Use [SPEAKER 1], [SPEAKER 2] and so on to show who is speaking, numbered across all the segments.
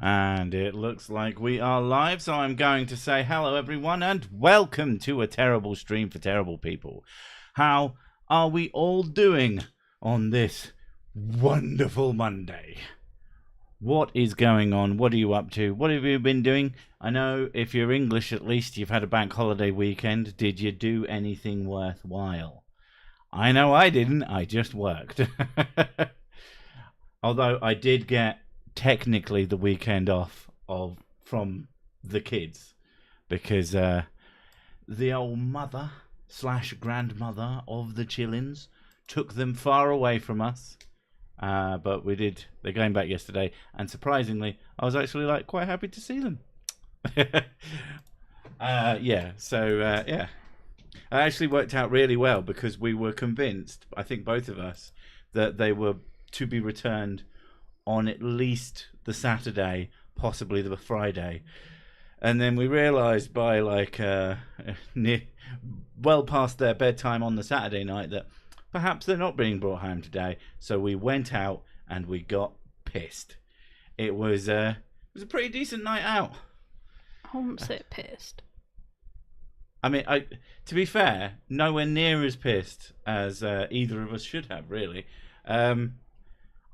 [SPEAKER 1] And it looks like we are live, so I'm going to say hello everyone and welcome to a terrible stream for terrible people. How are we all doing on this wonderful Monday? What is going on? What are you up to? What have you been doing? I know if you're English at least you've had a bank holiday weekend. Did you do anything worthwhile? I know I didn't, I just worked. Although I did get technically the weekend off from the kids because the old mother / grandmother of the chillins took them far away from us, but they're going back yesterday, and surprisingly I was actually quite happy to see them. It actually worked out really well because we were convinced, I think both of us, that they were to be returned on at least the Saturday, possibly the Friday. And then we realised by well past their bedtime on the Saturday night that perhaps they're not being brought home today. So we went out and we got pissed. It was a pretty decent night out.
[SPEAKER 2] I wouldn't say pissed.
[SPEAKER 1] I mean, to be fair, nowhere near as pissed as either of us should have, really.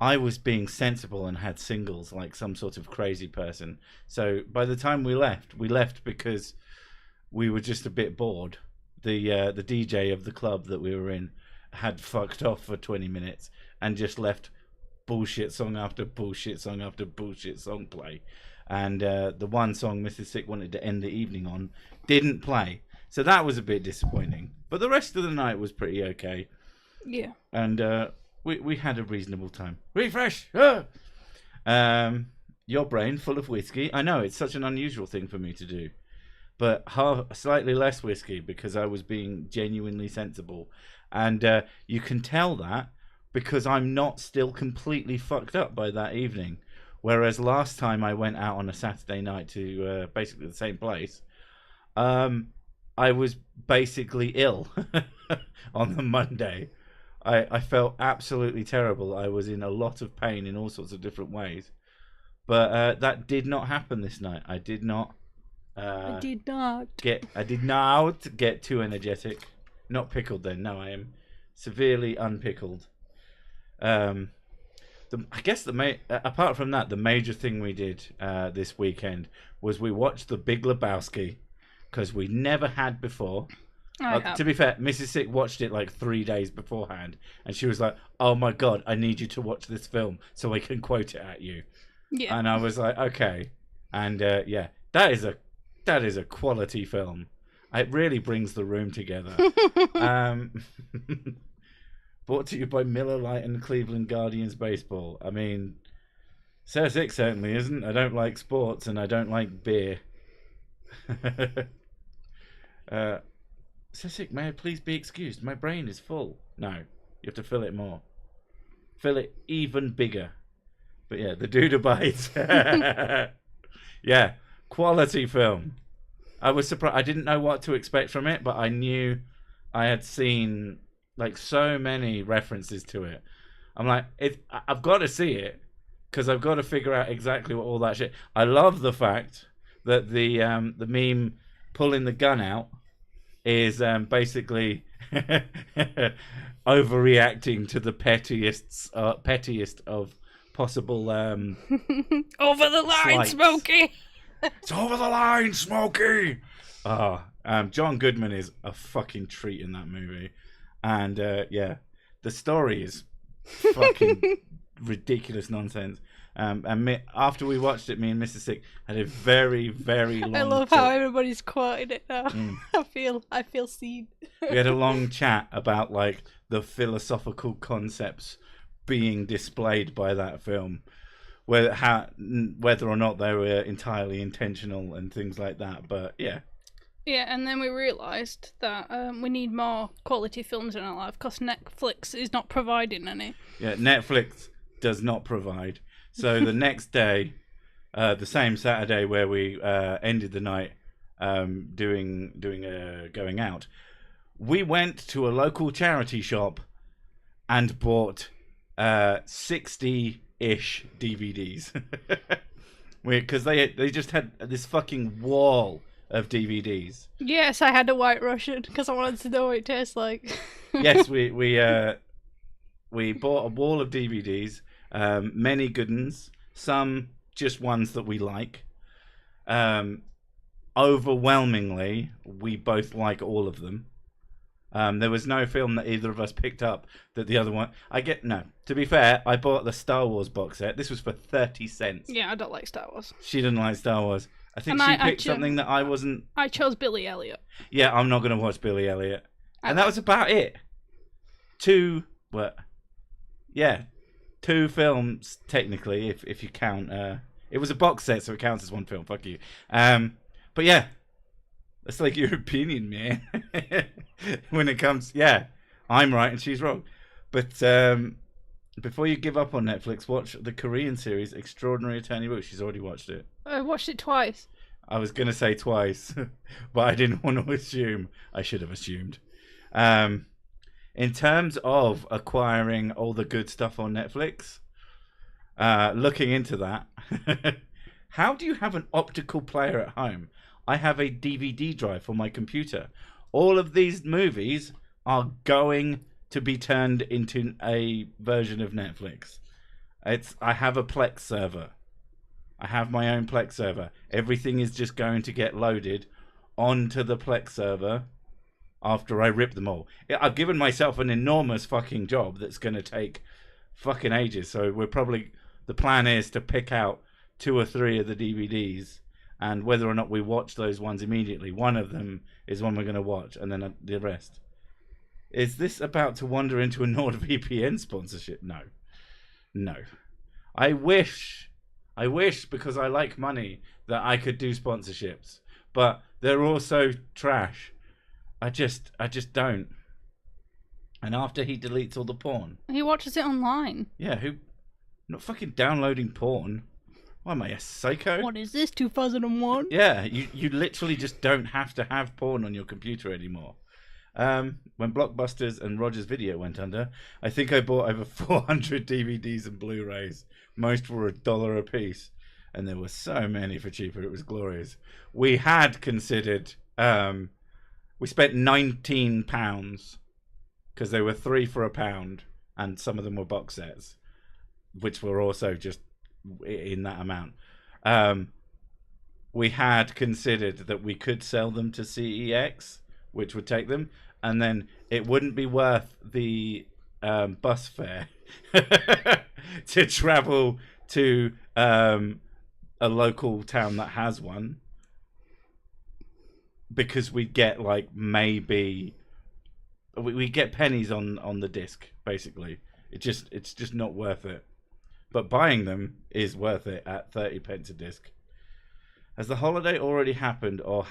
[SPEAKER 1] I was being sensible and had singles like some sort of crazy person. So by the time we left because we were just a bit bored. The DJ of the club that we were in had fucked off for 20 minutes and just left bullshit song after bullshit song after bullshit song play. And the one song Mrs. Sick wanted to end the evening on didn't play. So that was a bit disappointing. But the rest of the night was pretty okay.
[SPEAKER 2] Yeah.
[SPEAKER 1] And we had a reasonable time. Refresh! Your brain full of whiskey. I know, it's such an unusual thing for me to do. But slightly less whiskey because I was being genuinely sensible. And you can tell that because I'm not still completely fucked up by that evening. Whereas last time I went out on a Saturday night to basically the same place, I was basically ill on the Monday. I felt absolutely terrible. I was in a lot of pain in all sorts of different ways. But that did not happen this night. I did not get too energetic. Not pickled then. No, I am severely unpickled. I guess apart from that, the major thing we did this weekend was we watched the Big Lebowski because we never had before. To be fair, Mrs. Sick watched it 3 days beforehand, and she was like, "Oh my god, I need you to watch this film so I can quote it at you."
[SPEAKER 2] Yeah.
[SPEAKER 1] And I was like, "Okay," and that is a quality film. It really brings the room together. Brought to you by Miller Lite and Cleveland Guardians Baseball. I mean, Sir Sick certainly isn't. I don't like sports and I don't like beer. Sir Sick, may I please be excused? My brain is full. No, you have to fill it more. Fill it even bigger. But yeah, the dude abides. Yeah, quality film. I was surprised. I didn't know what to expect from it, but I knew I had seen so many references to it. I'm like, I've got to see it because I've got to figure out exactly what all that shit. I love the fact that the meme pulling the gun out is basically overreacting to the pettiest of possible
[SPEAKER 2] over the line,
[SPEAKER 1] slights.
[SPEAKER 2] Smokey.
[SPEAKER 1] It's over the line, Smokey. John Goodman is a fucking treat in that movie, and the story is fucking ridiculous nonsense. And after we watched it, me and Mrs. Sick had a very, very long.
[SPEAKER 2] I love how everybody's quoting it now. I feel seen.
[SPEAKER 1] We had a long chat about the philosophical concepts being displayed by that film, whether or not they were entirely intentional and things like that. But yeah.
[SPEAKER 2] Yeah, and then we realised that we need more quality films in our life because Netflix is not providing any.
[SPEAKER 1] Yeah, Netflix does not provide. So the next day, the same Saturday where we ended the night doing going out, we went to a local charity shop and bought 60-ish DVDs. Because they just had this fucking wall of DVDs.
[SPEAKER 2] Yes, I had a White Russian because I wanted to know what it tastes like.
[SPEAKER 1] Yes, we bought a wall of DVDs, many good ones, some just ones that we like. Overwhelmingly, we both like all of them. There was no film that either of us picked up that the other one. To be fair, I bought the Star Wars box set. This was for 30 cents.
[SPEAKER 2] Yeah, I don't like Star Wars.
[SPEAKER 1] She didn't like Star Wars. I think she picked something that I wasn't.
[SPEAKER 2] I chose Billy Elliot.
[SPEAKER 1] Yeah, I'm not going to watch Billy Elliot. And that was about it. Two films, technically, if you count. It was a box set, so it counts as one film. Fuck you. But yeah, that's like your opinion, man. When it comes, yeah, I'm right and she's wrong. But before you give up on Netflix, watch the Korean series Extraordinary Attorney Woo. She's already watched it.
[SPEAKER 2] I watched it twice.
[SPEAKER 1] I was going to say twice, but I didn't want to assume. I should have assumed. In terms of acquiring all the good stuff on Netflix, looking into that, how do you have an optical player at home? I have a DVD drive for my computer. All of these movies are going to be turned into a version of Netflix. I have a Plex server. I have my own Plex server. Everything is just going to get loaded onto the Plex server after I rip them all. I've given myself an enormous fucking job that's going to take fucking ages. So the plan is to pick out 2 or 3 of the DVDs, and whether or not we watch those ones immediately, one of them is one we're going to watch, and then the rest. Is this about to wander into a NordVPN sponsorship? No. I wish, because I like money, that I could do sponsorships, but they're also trash. I just don't. And after he deletes all the porn,
[SPEAKER 2] he watches it online.
[SPEAKER 1] Yeah, not fucking downloading porn. Why am I a psycho?
[SPEAKER 2] What is this, 2001?
[SPEAKER 1] Yeah, you literally just don't have to have porn on your computer anymore. When Blockbusters and Rogers Video went under, I think I bought over 400 DVDs and Blu-rays. Most were $1 a piece, and there were so many for cheaper. It was glorious. We had considered. We spent £19 because they were 3 for £1, and some of them were box sets, which were also just in that amount. We had considered that we could sell them to CEX, which would take them, and then it wouldn't be worth the bus fare to travel to a local town that has one, because we'd get we get pennies on the disc, basically. It's just not worth it. But buying them is worth it at 30 pence a disc. Has the holiday already happened or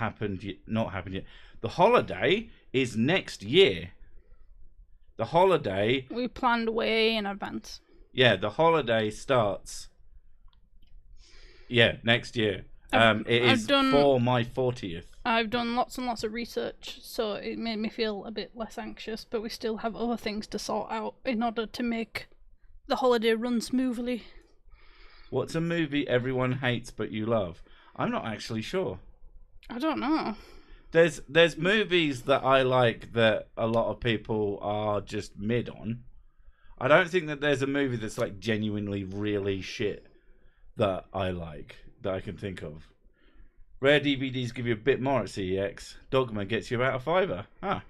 [SPEAKER 1] not happened yet? The holiday is next year. The holiday...
[SPEAKER 2] We planned way in advance.
[SPEAKER 1] Yeah, the holiday starts... Yeah, next year. It is for my 40th.
[SPEAKER 2] I've done lots and lots of research, so it made me feel a bit less anxious, but we still have other things to sort out in order to make the holiday run smoothly.
[SPEAKER 1] What's a movie everyone hates but you love? I'm not actually sure.
[SPEAKER 2] I don't know.
[SPEAKER 1] There's movies that I like that a lot of people are just mid on. I don't think that there's a movie that's like genuinely really shit that I like, that I can think of. Rare DVDs give you a bit more at CEX. Dogma gets you about a $5.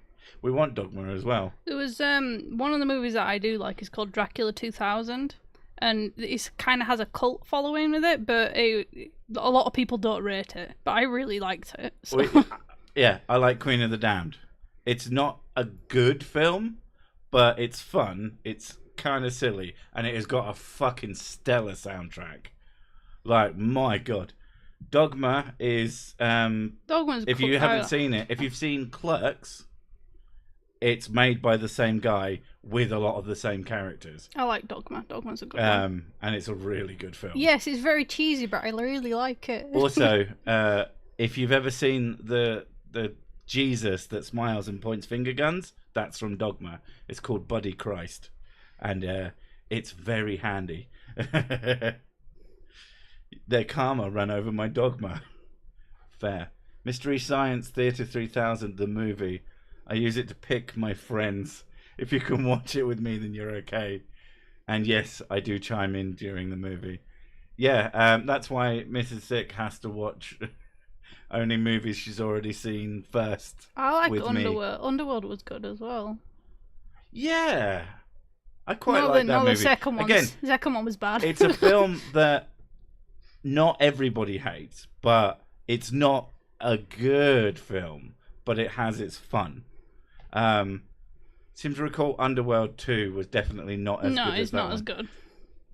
[SPEAKER 1] We want Dogma as well.
[SPEAKER 2] There was one of the movies that I do like is called Dracula 2000, and it kind of has a cult following with it, but a lot of people don't rate it. But I really liked it. So.
[SPEAKER 1] Yeah, I like Queen of the Damned. It's not a good film, but it's fun. It's kind of silly, and it has got a fucking stellar soundtrack. Like, my God. Dogma is
[SPEAKER 2] Dogma's
[SPEAKER 1] if you haven't seen it, if you've seen Clerks, it's made by the same guy with a lot of the same characters.
[SPEAKER 2] I like Dogma. Dogma's a good one.
[SPEAKER 1] And it's a really good film.
[SPEAKER 2] Yes, it's very cheesy, but I really like it.
[SPEAKER 1] Also, if you've ever seen the Jesus that smiles and points finger guns, that's from Dogma. It's called Buddy Christ, and it's very handy. Their karma ran over my dogma. Fair. Mystery Science Theater 3000, the movie. I use it to pick my friends. If you can watch it with me, then you're okay. And yes, I do chime in during the movie. Yeah, that's why Mrs. Sick has to watch only movies she's already seen first.
[SPEAKER 2] I like
[SPEAKER 1] with
[SPEAKER 2] Underworld. Underworld was good as well.
[SPEAKER 1] Yeah. I quite like that movie.
[SPEAKER 2] The second one.
[SPEAKER 1] Again,
[SPEAKER 2] the second one was bad.
[SPEAKER 1] It's a film that not everybody hates, but it's not a good film, but it has its fun. Seem to recall Underworld 2 was definitely not as good as that.
[SPEAKER 2] No, it's not
[SPEAKER 1] as
[SPEAKER 2] good.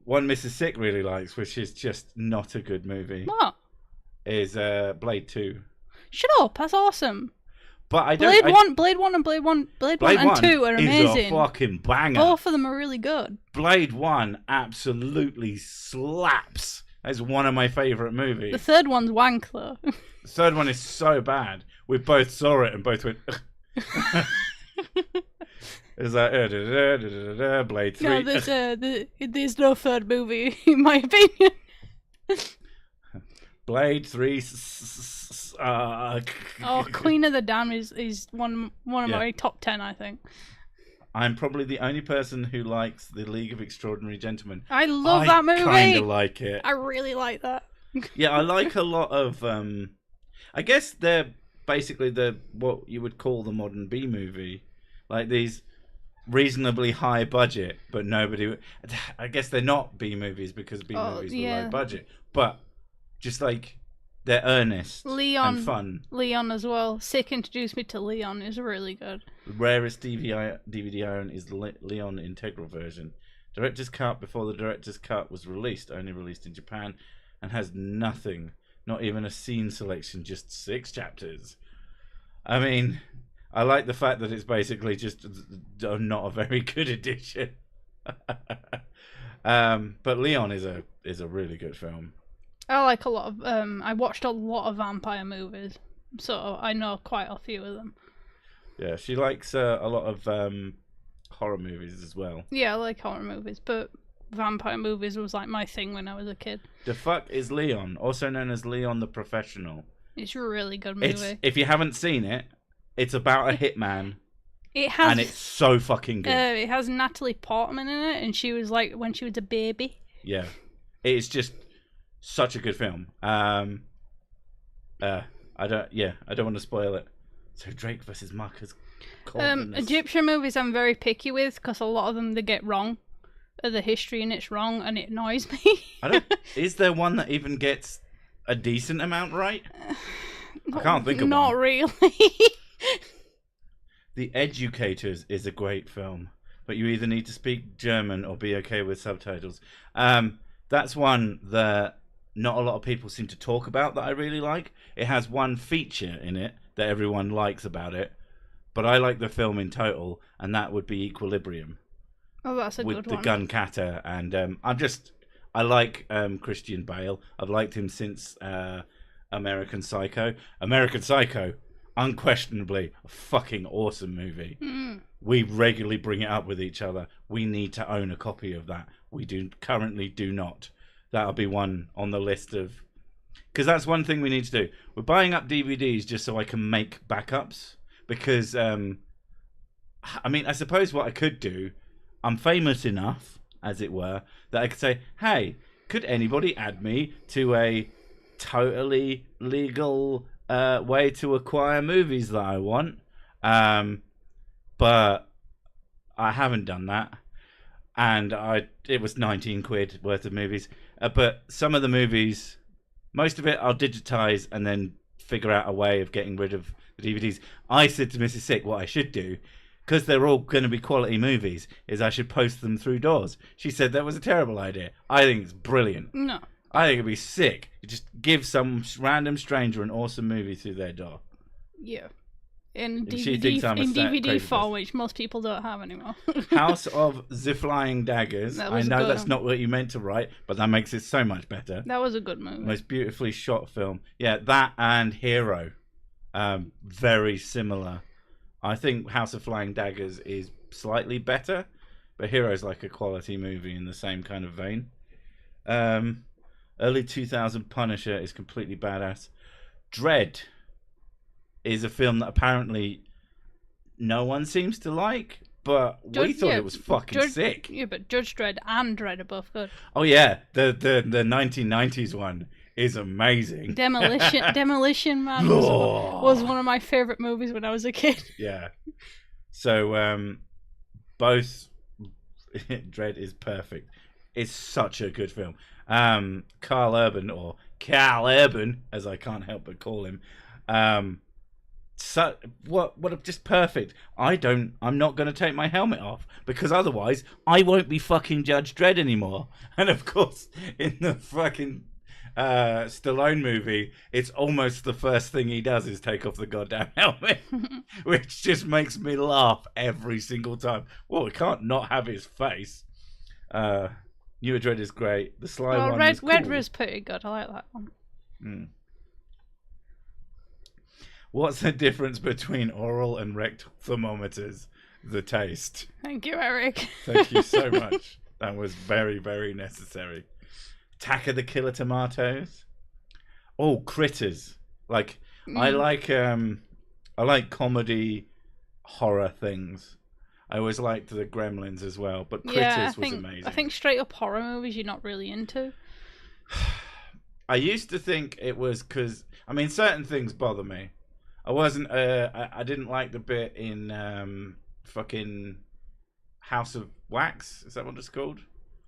[SPEAKER 1] One Mrs. Sick really likes, which is just not a good movie.
[SPEAKER 2] What?
[SPEAKER 1] Is Blade 2.
[SPEAKER 2] Shut up, that's awesome.
[SPEAKER 1] But I
[SPEAKER 2] don't.
[SPEAKER 1] Blade
[SPEAKER 2] 1 and 2 are amazing.
[SPEAKER 1] Is a fucking banger.
[SPEAKER 2] Both of them are really good.
[SPEAKER 1] Blade 1 absolutely slaps. That's one of my favourite movies.
[SPEAKER 2] The third one's wank though.
[SPEAKER 1] The third one is so bad. We both saw it and both went. It's like Blade 3.
[SPEAKER 2] No, there's no third movie in my opinion.
[SPEAKER 1] Blade 3.
[SPEAKER 2] Queen of the Damned is one of my top 10, I think.
[SPEAKER 1] I'm probably the only person who likes The League of Extraordinary Gentlemen.
[SPEAKER 2] I love that movie.
[SPEAKER 1] I kind of like it.
[SPEAKER 2] I really like that.
[SPEAKER 1] Yeah, I like a lot of. I guess they're basically what you would call the modern B movie, like these reasonably high budget, but nobody. I guess they're not B movies because B movies were low budget, but just like they're earnest and fun.
[SPEAKER 2] Leon as well. Sick introduced me to Leon. Is really good.
[SPEAKER 1] The rarest DVD I own is the Leon Integral version. Director's cut before the director's cut was released, only released in Japan, and has nothing, not even a scene selection, just 6 chapters. I mean, I like the fact that it's basically just not a very good edition. But Leon is a really good film.
[SPEAKER 2] I like a lot of. I watched a lot of vampire movies, so I know quite a few of them.
[SPEAKER 1] Yeah, she likes a lot of horror movies as well.
[SPEAKER 2] Yeah, I like horror movies, but vampire movies was like my thing when I was a kid.
[SPEAKER 1] The fuck is Leon, also known as Leon the Professional.
[SPEAKER 2] It's a really good movie.
[SPEAKER 1] If you haven't seen it, it's about a hitman.
[SPEAKER 2] And
[SPEAKER 1] it's so fucking good.
[SPEAKER 2] It has Natalie Portman in it, and she was like when she was a baby.
[SPEAKER 1] Yeah, it's just such a good film. I don't want to spoil it. So Drake versus Marcus.
[SPEAKER 2] Egyptian movies I'm very picky with because a lot of them they get wrong. The history and it's wrong and it annoys me.
[SPEAKER 1] Is there one that even gets a decent amount right? I can't think of one.
[SPEAKER 2] Not really.
[SPEAKER 1] The Educators is a great film, but you either need to speak German or be okay with subtitles. That's one that not a lot of people seem to talk about that I really like. It has one feature in it that everyone likes about it, but I like the film in total, and that would be Equilibrium.
[SPEAKER 2] Oh, that's a good one.
[SPEAKER 1] With the gun kata, and I like Christian Bale. I've liked him since American Psycho. American Psycho, unquestionably a fucking awesome movie. We regularly bring it up with each other. We need to own a copy of that. We currently do not. That'll be one on the list of... Because that's one thing we need to do. We're buying up DVDs just so I can make backups. Because, I suppose what I could do... I'm famous enough, as it were, that I could say, hey, could anybody add me to a totally legal way to acquire movies that I want? But I haven't done that. And it was 19 quid worth of movies. But some of the movies, most of it I'll digitize and then figure out a way of getting rid of the DVDs. I said to Mrs. Sick what I should do, because they're all going to be quality movies, is I should post them through doors. She said that was a terrible idea. I think it's brilliant.
[SPEAKER 2] No.
[SPEAKER 1] I think it'd be sick. You just give some random stranger an awesome movie through their door.
[SPEAKER 2] Yeah. In
[SPEAKER 1] she thinks I'm a
[SPEAKER 2] DVD form, which most people don't have anymore.
[SPEAKER 1] House of the Flying Daggers. I know that's not what you meant to write, but that makes it so much better.
[SPEAKER 2] That was a good movie.
[SPEAKER 1] Most beautifully shot film. Yeah, that and Hero. Very similar. I think House of Flying Daggers is slightly better, but Hero's like a quality movie in the same kind of vein. Early 2000 Punisher is completely badass. Dread is a film that apparently no one seems to like, but we thought it was fucking sick.
[SPEAKER 2] Yeah, but Judge Dredd and Dredd are both good.
[SPEAKER 1] Oh yeah, the 1990s one is amazing.
[SPEAKER 2] Demolition Man was one of my favorite movies when I was a kid.
[SPEAKER 1] Yeah. So both Dredd is perfect. It's such a good film. Carl Urban, or Cal Urban, as I can't help but call him. So what just perfect. I'm not going to take my helmet off because otherwise I won't be fucking Judge Dredd anymore. And of course, in the fucking Stallone movie, it's almost the first thing he does is take off the goddamn helmet, which just makes me laugh every single time. Well, we can't not have his face. Newer Dredd is great. The Sly one is cool.
[SPEAKER 2] Red was pretty good. I like that one.
[SPEAKER 1] Mm. What's the difference between oral and rectal thermometers? The taste.
[SPEAKER 2] Thank you, Eric.
[SPEAKER 1] Thank you so much. That was very, very necessary. Attack of the Killer Tomatoes. Oh, Critters. Like I like comedy horror things. I always liked the Gremlins as well, but Critters was amazing.
[SPEAKER 2] I think straight up horror movies you're not really into.
[SPEAKER 1] I used to think it was because certain things bother me. I wasn't. I didn't like the bit in fucking House of Wax. Is that what it's called?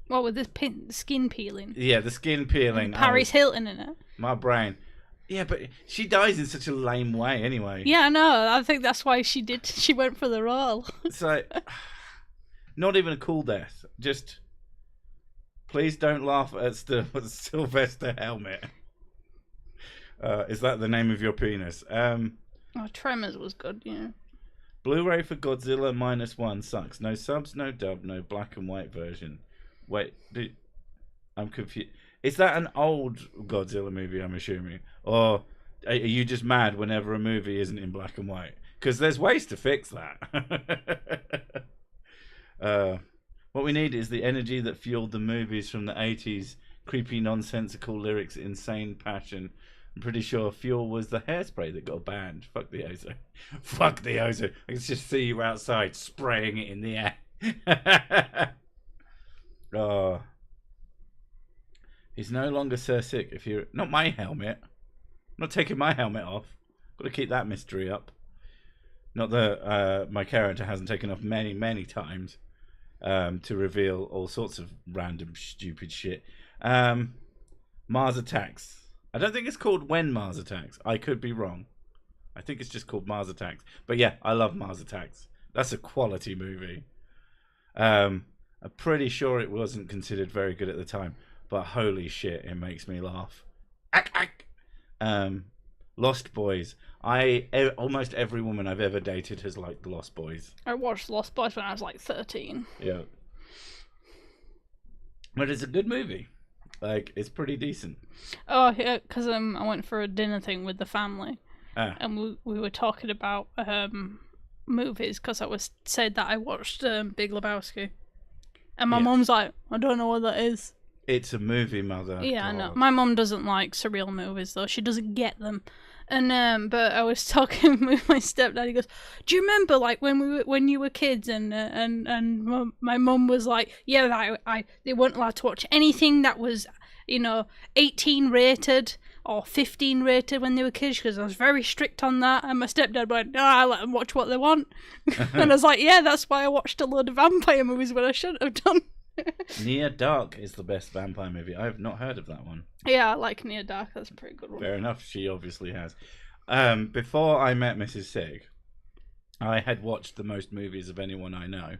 [SPEAKER 2] Well, with this skin peeling.
[SPEAKER 1] Yeah, the skin peeling.
[SPEAKER 2] Paris Hilton in it.
[SPEAKER 1] My brain. Yeah, but she dies in such a lame way anyway.
[SPEAKER 2] Yeah, no, I think that's why she did. She went for the role.
[SPEAKER 1] It's like, not even a cool death. Just, please don't laugh at the Sylvester helmet. Is that the name of your penis?
[SPEAKER 2] Tremors was good, yeah.
[SPEAKER 1] Blu-ray for Godzilla -1 sucks. No subs, no dub, no black and white version. Wait, I'm confused. Is that an old Godzilla movie, I'm assuming? Or are you just mad whenever a movie isn't in black and white? Because there's ways to fix that. What we need is the energy that fueled the movies from the 80s. Creepy, nonsensical lyrics, insane passion. I'm pretty sure Fuel was the hairspray that got banned. Fuck the ozone. Fuck the ozone. I can just see you outside spraying it in the air. Oh. He's no longer Sir Sick if you're... Not my helmet. I'm not taking my helmet off. Got to keep that mystery up. Not that my character hasn't taken off many, many times to reveal all sorts of random stupid shit. Mars Attacks. I don't think it's called When Mars Attacks. I could be wrong. I think it's just called Mars Attacks. But yeah, I love Mars Attacks. That's a quality movie. I'm pretty sure it wasn't considered very good at the time. But holy shit, it makes me laugh. Lost Boys. Almost every woman I've ever dated has liked Lost Boys.
[SPEAKER 2] I watched Lost Boys when I was like 13.
[SPEAKER 1] Yeah. But it's a good movie. Like, it's pretty decent.
[SPEAKER 2] Oh, yeah, because I went for a dinner thing with the family. And we were talking about movies, because I said that I watched Big Lebowski. And my mum's like, I don't know what that is.
[SPEAKER 1] It's a movie, mother.
[SPEAKER 2] Yeah, I know. My mum doesn't like surreal movies, though. She doesn't get them. And but I was talking with my stepdad. He goes, "Do you remember, like, when you were kids?" And my mum was like, "Yeah, they weren't allowed to watch anything that was, 18 rated or 15 rated when they were kids, because I was very strict on that." And my stepdad went, "No, I let them watch what they want." And I was like, "Yeah, that's why I watched a load of vampire movies when I shouldn't have done."
[SPEAKER 1] Near Dark is the best vampire movie. I have not heard of that one.
[SPEAKER 2] Yeah, I like Near Dark. That's a pretty good one.
[SPEAKER 1] Fair enough. She obviously has. Before I met Mrs. Sig, I had watched the most movies of anyone I know,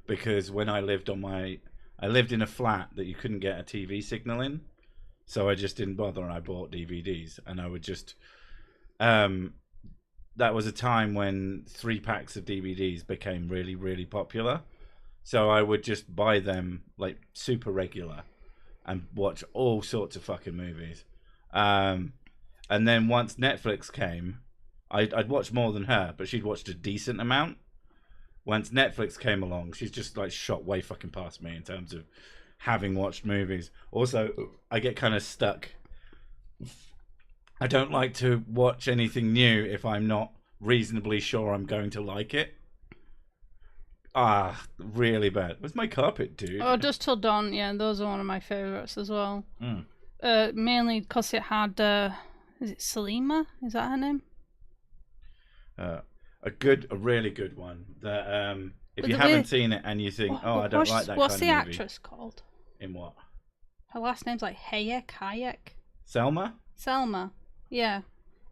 [SPEAKER 1] because when I lived in a flat that you couldn't get a TV signal in, so I just didn't bother, and I bought DVDs, and I would just. That was a time when 3 packs of DVDs became really, really popular. So I would just buy them like super regular and watch all sorts of fucking movies. And then once Netflix came, I'd watch more than her, but she'd watched a decent amount. Once Netflix came along, she's just like shot way fucking past me in terms of having watched movies. Also, I get kind of stuck. I don't like to watch anything new if I'm not reasonably sure I'm going to like it. Really bad. Where's my carpet, dude?
[SPEAKER 2] Oh, Dusk Till Dawn, yeah, those are one of my favourites as well. Mainly because it had, is it Selima? Is that her name?
[SPEAKER 1] A really good one. That if you haven't seen it and you think, I don't like that.
[SPEAKER 2] What's
[SPEAKER 1] kind
[SPEAKER 2] the
[SPEAKER 1] of movie.
[SPEAKER 2] actress called?
[SPEAKER 1] In what?
[SPEAKER 2] Her last name's like Hayek.
[SPEAKER 1] Selma.
[SPEAKER 2] Yeah.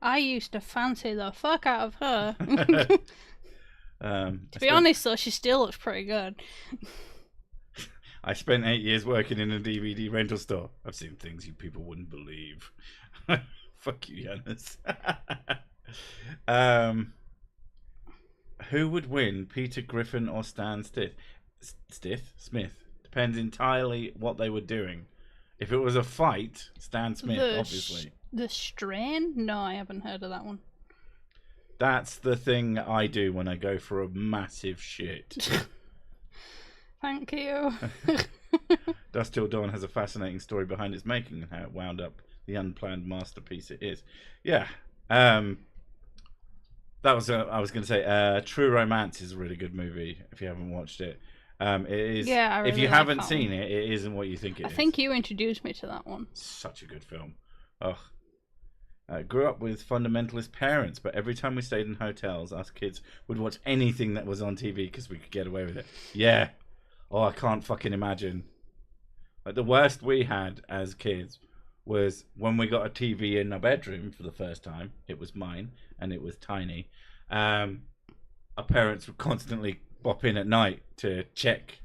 [SPEAKER 2] I used to fancy the fuck out of her. To be honest, though, she still looks pretty good.
[SPEAKER 1] I spent 8 years working in a DVD rental store. I've seen things you people wouldn't believe. Fuck you, Yanis. Who would win, Peter Griffin or Stan Smith? Depends entirely what they were doing. If it was a fight, Stan Smith, obviously.
[SPEAKER 2] The Strain? No, I haven't heard of that one.
[SPEAKER 1] That's the thing I do when I go for a massive shit.
[SPEAKER 2] Thank you.
[SPEAKER 1] Dusk Till Dawn has a fascinating story behind its making and how it wound up the unplanned masterpiece it is. Yeah. That was I was going to say True Romance is a really good movie if you haven't watched it. It is.
[SPEAKER 2] Yeah, I really
[SPEAKER 1] if you
[SPEAKER 2] like
[SPEAKER 1] haven't
[SPEAKER 2] that
[SPEAKER 1] seen
[SPEAKER 2] one.
[SPEAKER 1] it, it isn't what you think it is.
[SPEAKER 2] I think you introduced me to that one.
[SPEAKER 1] Such a good film. Grew up with fundamentalist parents, but every time we stayed in hotels, us kids would watch anything that was on TV because we could get away with it. Yeah. I can't fucking imagine. Like, the worst we had as kids was when we got a TV in our bedroom for the first time. It was mine, and it was tiny. Our parents would constantly bop in at night to check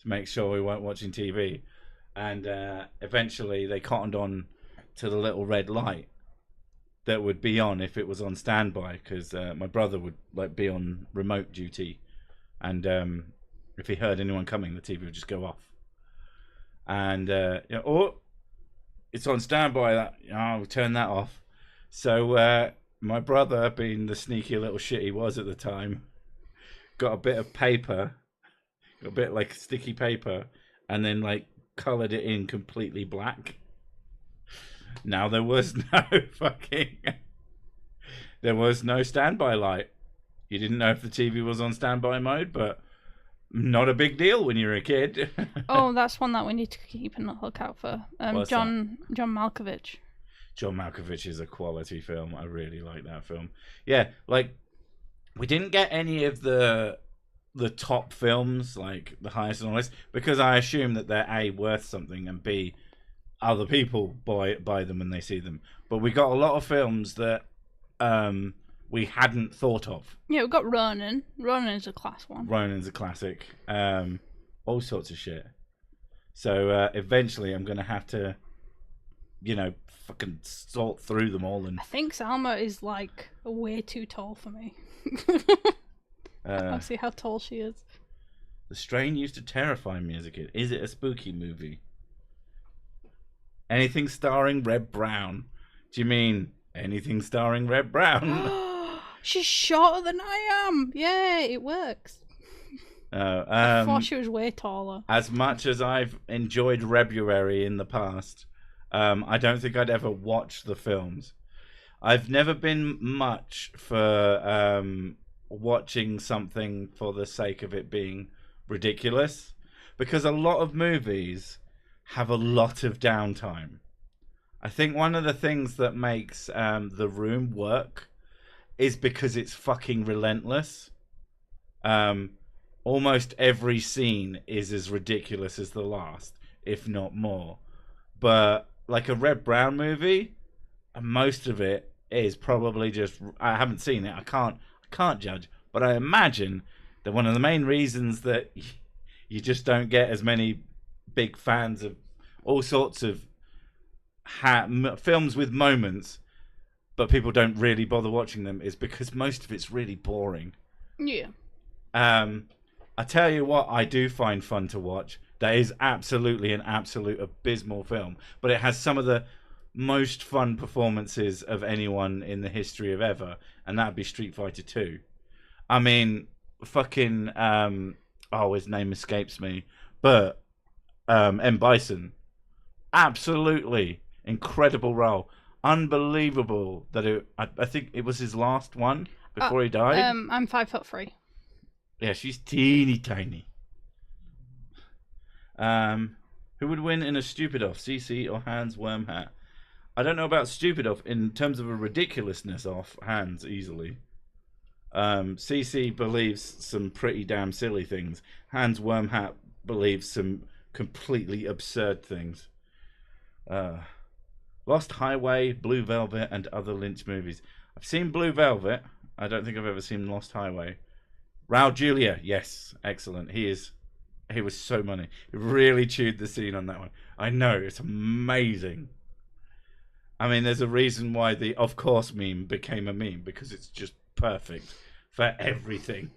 [SPEAKER 1] to make sure we weren't watching TV. And eventually they cottoned on to the little red light that would be on if it was on standby, because my brother would be on remote duty, and if he heard anyone coming, the TV would just go off. And it's on standby. We'll turn that off. So my brother, being the sneaky little shit he was at the time, got a bit of paper, a bit like sticky paper, and then coloured it in completely black. Now there was no standby light. You didn't know if the TV was on standby mode, but not a big deal when you're a kid.
[SPEAKER 2] Oh, that's one that we need to keep a lookout for. John Malkovich.
[SPEAKER 1] John Malkovich is a quality film. I really like that film. Yeah, we didn't get any of the top films, like the highest on the list, because I assume that they're A, worth something, and B, other people buy them when they see them. But we got a lot of films that we hadn't thought of.
[SPEAKER 2] Yeah, we got Ronin. Ronin's a class one.
[SPEAKER 1] Ronin's a classic. All sorts of shit. So eventually I'm going to have to, fucking sort through them all. And
[SPEAKER 2] I think Salma is way too tall for me. I'll see how tall she is.
[SPEAKER 1] The Strain used to terrify me as a kid. Is it a spooky movie? Anything starring Reb Brown? Do you mean anything starring Reb Brown?
[SPEAKER 2] She's shorter than I am. Yeah, it works. I thought she was way taller.
[SPEAKER 1] As much as I've enjoyed Rebuary in the past, I don't think I'd ever watch the films. I've never been much for watching something for the sake of it being ridiculous, because a lot of movies have a lot of downtime. I think one of the things that makes The Room work is because it's fucking relentless. Almost every scene is as ridiculous as the last, if not more. But like a Red Brown movie, most of it is probably just, I haven't seen it, I can't judge, but I imagine that one of the main reasons that you just don't get as many big fans of all sorts of films with moments, but people don't really bother watching them, is because most of it's really boring.
[SPEAKER 2] Yeah.
[SPEAKER 1] I tell you what I do find fun to watch. That is absolutely an absolute abysmal film, but it has some of the most fun performances of anyone in the history of ever, and that'd be Street Fighter 2. I mean, fucking his name escapes me, but M. Bison. Absolutely incredible role. Unbelievable that I think it was his last one before he died.
[SPEAKER 2] I'm 5'3".
[SPEAKER 1] Yeah, she's teeny tiny. Who would win in a stupid off, CC or Hans Wormhat? I don't know about stupid off in terms of a ridiculousness off. Hans easily. CC believes some pretty damn silly things. Hans Wormhat believes some completely absurd things. Lost Highway, Blue Velvet, and other Lynch movies. I've seen Blue Velvet. I don't think I've ever seen Lost Highway. Raul Julia, yes, excellent. He was so money. He really chewed the scene on that one. I know, it's amazing. I mean, there's a reason why the of course meme became a meme, because it's just perfect for everything.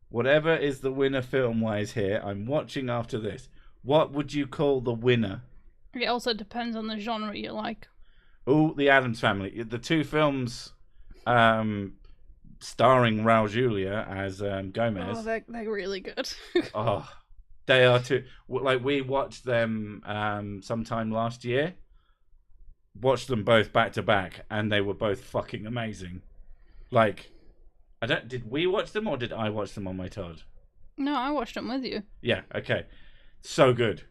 [SPEAKER 1] Whatever is the winner film-wise here, I'm watching after this. What would you call the winner?
[SPEAKER 2] It also depends on the genre you like.
[SPEAKER 1] Oh, The Addams Family. The two films starring Raul Julia as Gomez.
[SPEAKER 2] Oh, they're really good.
[SPEAKER 1] Oh, they are too. Like, we watched them sometime last year. Watched them both back to back, and they were both fucking amazing. Like, did we watch them or did I watch them on my Todd?
[SPEAKER 2] No, I watched them with you.
[SPEAKER 1] Yeah, okay. So good.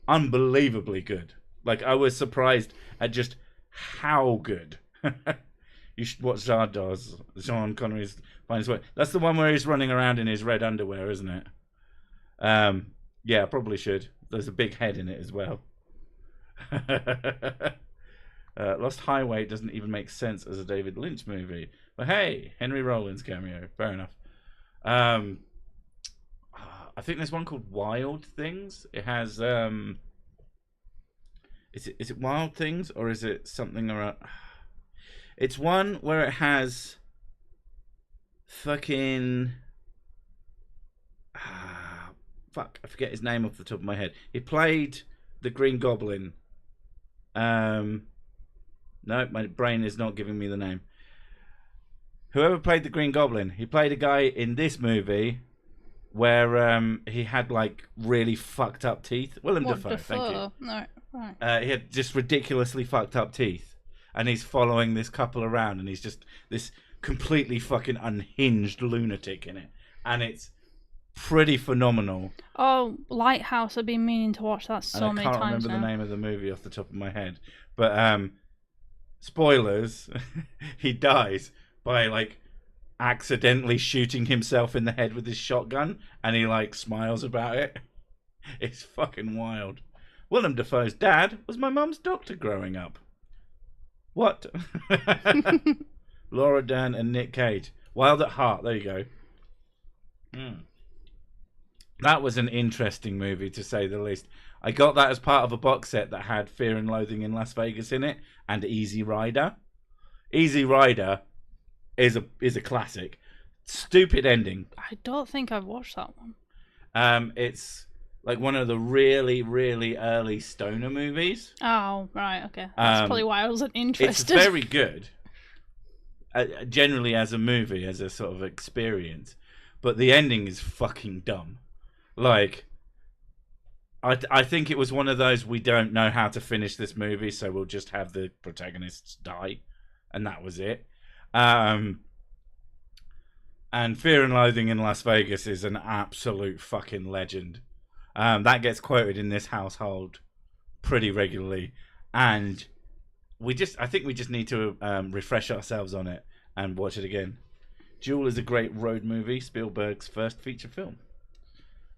[SPEAKER 1] Unbelievably good. Like, I was surprised at just how good. You should watch Zardoz, Sean Connery's Finest Work. That's the one where he's running around in his red underwear, isn't it? Yeah, probably should. There's a big head in it as well. Lost Highway doesn't even make sense as a David Lynch movie. But hey, Henry Rollins cameo. Fair enough. I think there's one called Wild Things. It has is it Wild Things or is it something around? It's one where it has fucking fuck, I forget his name off the top of my head. He played the Green Goblin. No, my brain is not giving me the name. Whoever played the Green Goblin, he played a guy in this movie where he had like really fucked up teeth. Willem Dafoe, thank you.
[SPEAKER 2] No, right.
[SPEAKER 1] He had just ridiculously fucked up teeth, and he's following this couple around, and he's just this completely fucking unhinged lunatic in it, and it's pretty phenomenal.
[SPEAKER 2] Oh, Lighthouse! I've been meaning to watch that so many times.
[SPEAKER 1] I can't remember the name of the movie off the top of my head, but spoilers, he dies by like accidentally shooting himself in the head with his shotgun, and he like smiles about it. It's fucking wild. Willem Dafoe's dad was my mum's doctor growing up. What? Laura Dern and Nick Cage. Wild at Heart. There you go. That was an interesting movie, to say the least. I got that as part of a box set that had Fear and Loathing in Las Vegas in it and Easy Rider. Easy Rider is a classic. Stupid ending.
[SPEAKER 2] I don't think I've watched that one.
[SPEAKER 1] It's like one of the really, really early stoner movies.
[SPEAKER 2] Oh, right, okay. That's probably why I wasn't interested.
[SPEAKER 1] It's very good. Generally as a movie, as a sort of experience. But the ending is fucking dumb. Like, I think it was one of those, we don't know how to finish this movie, so we'll just have the protagonists die. And that was it. And Fear and Loathing in Las Vegas is an absolute fucking legend. That gets quoted in this household pretty regularly. And I think we just need to refresh ourselves on it and watch it again. Duel is a great road movie, Spielberg's first feature film.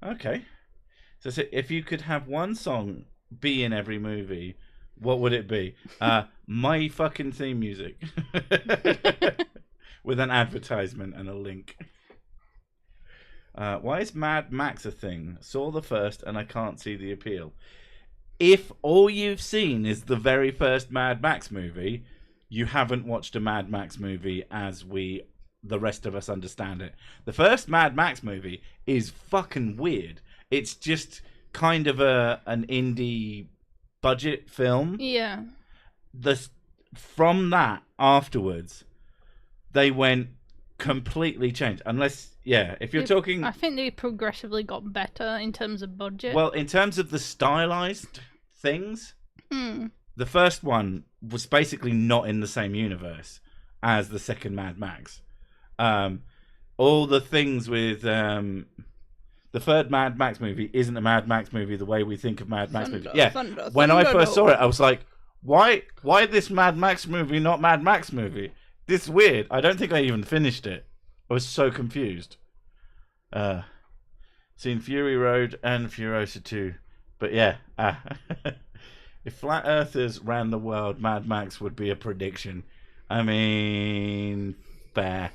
[SPEAKER 1] Okay. So if you could have one song be in every movie, what would it be? My fucking theme music. With an advertisement and a link. Why is Mad Max a thing? Saw the first and I can't see the appeal. If all you've seen is the very first Mad Max movie, you haven't watched a Mad Max movie as the rest of us understand it. The first Mad Max movie is fucking weird. It's just kind of an indie budget film.
[SPEAKER 2] Yeah.
[SPEAKER 1] From that afterwards, they went completely changed. Unless, if you're talking...
[SPEAKER 2] I think they progressively got better in terms of budget.
[SPEAKER 1] Well, in terms of the stylized things, the first one was basically not in the same universe as the second Mad Max. All the things with... the third Mad Max movie isn't a Mad Max movie the way we think of Mad Max movies. Yeah, when I first saw it, I was like, why this Mad Max movie not Mad Max movie? This is weird. I don't think I even finished it. I was so confused. Seen Fury Road and Furiosa 2. But yeah, if Flat Earthers ran the world, Mad Max would be a prediction. I mean, fair.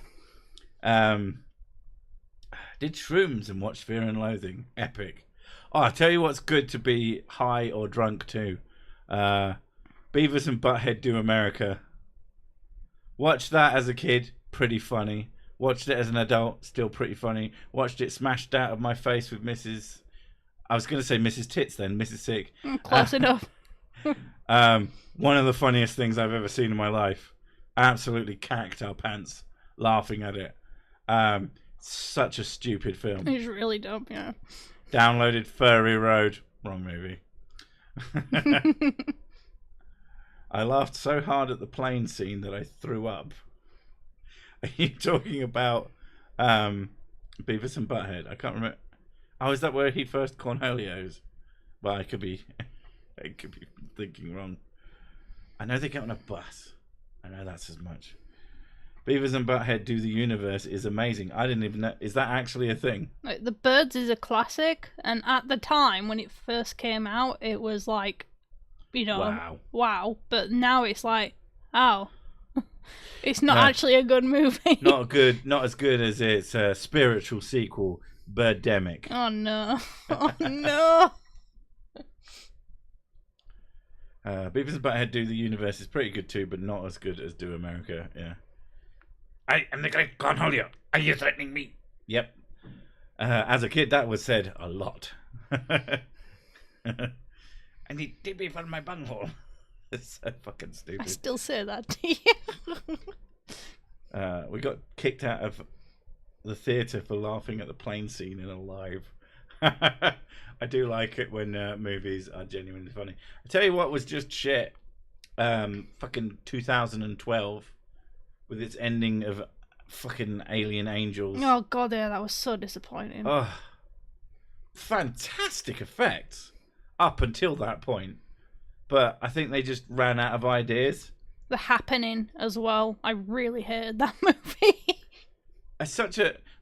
[SPEAKER 1] Did shrooms and watch Fear and Loathing. Epic. Oh, I tell you what's good to be high or drunk too. Beavis and Butthead Do America. Watched that as a kid. Pretty funny. Watched it as an adult. Still pretty funny. Watched it smashed out of my face with Mrs... I was going to say Mrs. Tits then. Mrs. Sick.
[SPEAKER 2] Close enough.
[SPEAKER 1] One of the funniest things I've ever seen in my life. Absolutely cacked our pants laughing at it. Such a stupid film.
[SPEAKER 2] It's really dumb, yeah.
[SPEAKER 1] Downloaded Furry Road. Wrong movie. I laughed so hard at the plane scene that I threw up. Are you talking about Beavis and Butthead? I can't remember. Oh, is that where he first Cornelios? Well, I could be thinking wrong. I know they get on a bus. I know that's as much. Beavis and Butthead Do the Universe is amazing. I didn't even know. Is that actually a thing?
[SPEAKER 2] Like, The Birds is a classic, and at the time when it first came out, it was like, wow. But now it's like, oh, it's not actually a good movie.
[SPEAKER 1] Not as good as its spiritual sequel, Birdemic.
[SPEAKER 2] Oh no! Oh no!
[SPEAKER 1] Beavis and Butthead Do the Universe is pretty good too, but not as good as Do America. Yeah. I am the great Cornholio. Are you threatening me? Yep. As a kid, that was said a lot. I need TP for my bunghole. It's so fucking stupid.
[SPEAKER 2] I still say that to you.
[SPEAKER 1] We got kicked out of the theatre for laughing at the plane scene in Alive. I do like it when movies are genuinely funny. I tell you what was just shit. Fucking 2012. With its ending of fucking Alien Angels.
[SPEAKER 2] Oh god, yeah, that was so disappointing.
[SPEAKER 1] Oh, fantastic effects up until that point, but I think they just ran out of ideas.
[SPEAKER 2] The Happening as well. I really hated that movie.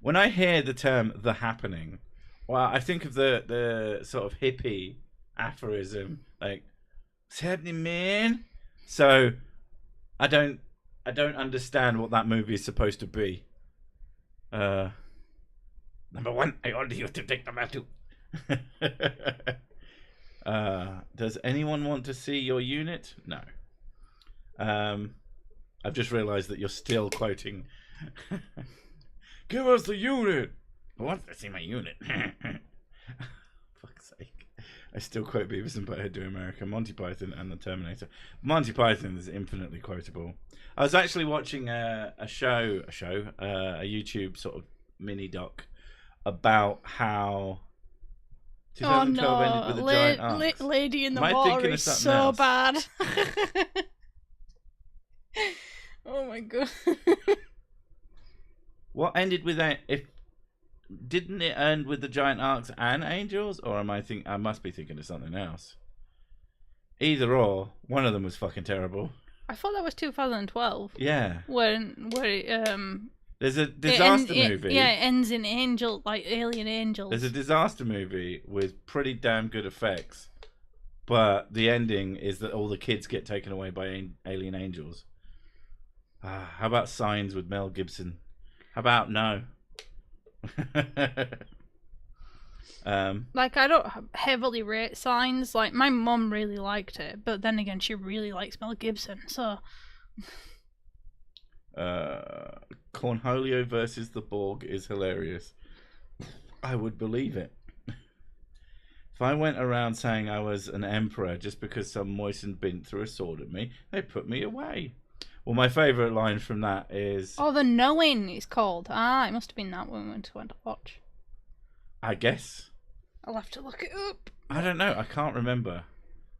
[SPEAKER 1] When I hear the term "The Happening," well, I think of the sort of hippie aphorism, like "What's happening, man?" So I don't understand what that movie is supposed to be. Number one, I order you to take the matter. Does anyone want to see your unit? No. I've just realised that you're still quoting. Give us the unit. I want to see my unit. Fuck's sake. I still quote Beavis and Butthead Do America, Monty Python, and the Terminator. Monty Python is infinitely quotable. I was actually watching a YouTube sort of mini doc about how 2012 ended with the giant arcs.
[SPEAKER 2] Lady in the Water is so bad. Oh my god.
[SPEAKER 1] What ended with that? Didn't it end with the giant arcs and angels, or I must be thinking of something else. Either or, one of them was fucking terrible.
[SPEAKER 2] I thought that was 2012.
[SPEAKER 1] Yeah.
[SPEAKER 2] There's
[SPEAKER 1] a disaster movie.
[SPEAKER 2] It ends in alien angels.
[SPEAKER 1] There's a disaster movie with pretty damn good effects, but the ending is that all the kids get taken away by alien angels. How about Signs with Mel Gibson? How about no?
[SPEAKER 2] I don't heavily rate Signs. Like, my mum really liked it, but then again, she really likes Mel Gibson, so.
[SPEAKER 1] Cornholio versus the Borg is hilarious. I would believe it. If I went around saying I was an emperor just because some moistened bint threw a sword at me, they'd put me away. Well, my favourite line from that is...
[SPEAKER 2] Oh, The Knowing it's called. Ah, it must have been that one we went to watch.
[SPEAKER 1] I guess.
[SPEAKER 2] I'll have to look it up.
[SPEAKER 1] I don't know. I can't remember.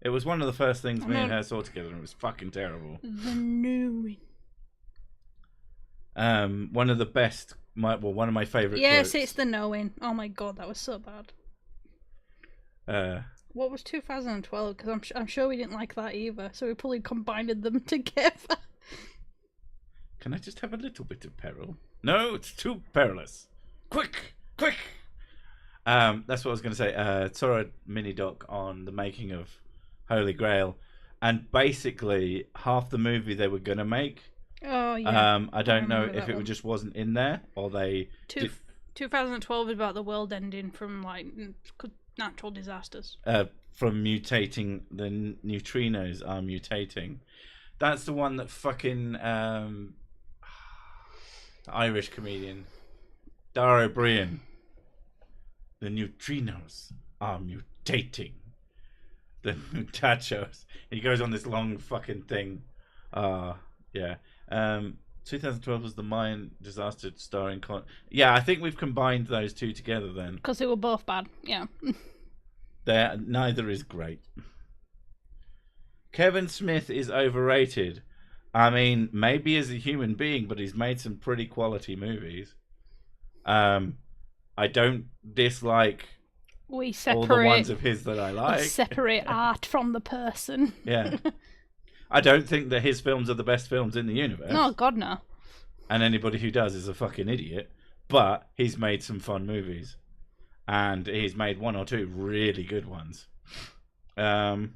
[SPEAKER 1] It was one of the first things me and her saw together, and it was fucking terrible.
[SPEAKER 2] The Knowing.
[SPEAKER 1] One of the best... one of my favourite
[SPEAKER 2] Yes,
[SPEAKER 1] quotes.
[SPEAKER 2] it's The Knowing. Oh my god, that was so bad. What was 2012? Because I'm sure we didn't like that either, so we probably combined them together.
[SPEAKER 1] Can I just have a little bit of peril? No, it's too perilous. Quick! That's what I was going to say. Saw a mini doc on the making of Holy Grail, and basically half the movie they were going to make.
[SPEAKER 2] Oh yeah.
[SPEAKER 1] I don't know if it just wasn't in there or they.
[SPEAKER 2] 2012 is about the world ending from like natural disasters.
[SPEAKER 1] From mutating, the neutrinos are mutating. That's the one that fucking Irish comedian Dara O'Brien. The neutrinos are mutating. The mutachos. He goes on this long fucking thing. Yeah. 2012 was the Mayan disaster starring Yeah, I think we've combined those two together then.
[SPEAKER 2] Because they were both bad, yeah.
[SPEAKER 1] Neither is great. Kevin Smith is overrated. I mean, maybe as a human being, but he's made some pretty quality movies. I don't dislike all the ones of his that I like.
[SPEAKER 2] We separate art from the person.
[SPEAKER 1] Yeah. I don't think that his films are the best films in the universe.
[SPEAKER 2] No, God, no.
[SPEAKER 1] And anybody who does is a fucking idiot. But he's made some fun movies. And he's made one or two really good ones. But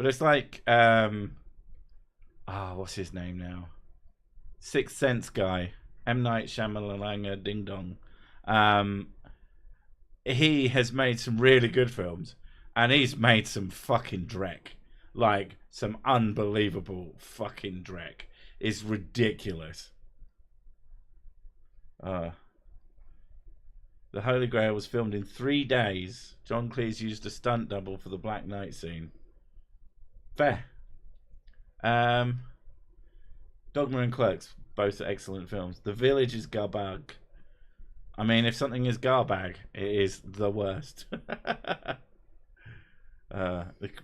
[SPEAKER 1] it's like... what's his name now? Sixth Sense guy. M. Night Shyamalan Ding Dong. He has made some really good films. And he's made some fucking dreck. Like, some unbelievable fucking dreck. It's ridiculous. The Holy Grail was filmed in 3 days. John Cleese used a stunt double for the Black Knight scene. Fair. Dogma and Clerks, both are excellent films. The Village is garbage. I mean, if something is garbage, it is the worst.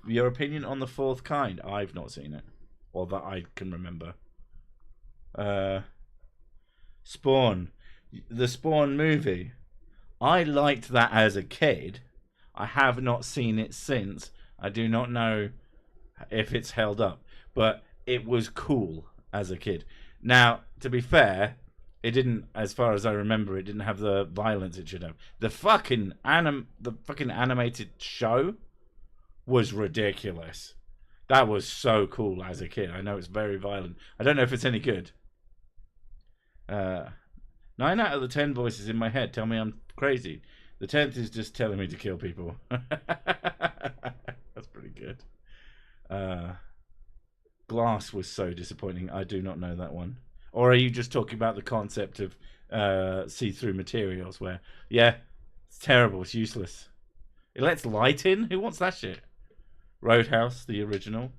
[SPEAKER 1] Your opinion on The Fourth Kind? I've not seen it, or that I can remember. Spawn, the Spawn movie. I liked that as a kid. I have not seen it since. I do not know if it's held up, but it was cool as a kid. Now, to be fair, it didn't, as far as I remember, it didn't have the violence it should have. The fucking animated show was ridiculous. That was so cool as a kid. I know it's very violent. I don't know if it's any good. 9 out of the 10 voices in my head tell me I'm crazy. The 10th is just telling me to kill people. That's pretty good. Glass was so disappointing. I do not know that one. Or are you just talking about the concept of see-through materials where, yeah, it's terrible, it's useless. It lets light in? Who wants that shit? Roadhouse, the original.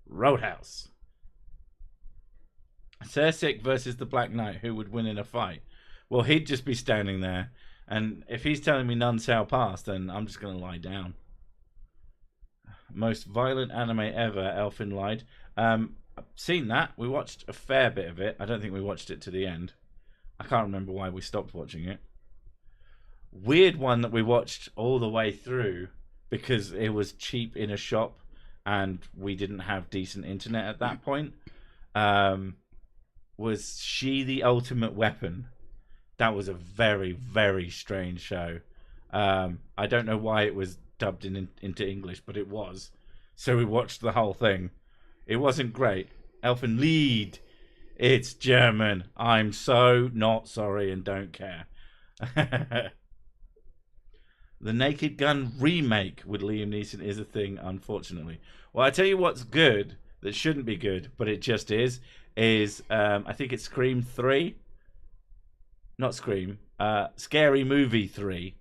[SPEAKER 1] Roadhouse. Cersei versus the Black Knight. Who would win in a fight? Well, he'd just be standing there. And if he's telling me none shall pass, then I'm just going to lie down. Most violent anime ever, Elfin lied. I've seen that. We watched a fair bit of it. I don't think we watched it to the end. I can't remember why we stopped watching it. Weird one that we watched all the way through because it was cheap in a shop and we didn't have decent internet at that point. Was She the Ultimate Weapon? That was a very, very strange show. I don't know why it was dubbed into English, but it was. So we watched the whole thing. It wasn't great. Elfin Lied. It's German. I'm so not sorry and don't care. The Naked Gun remake with Liam Neeson is a thing, unfortunately. Well, I tell you what's good that shouldn't be good, but it just is I think it's Scream 3. Not Scream. Scary Movie 3.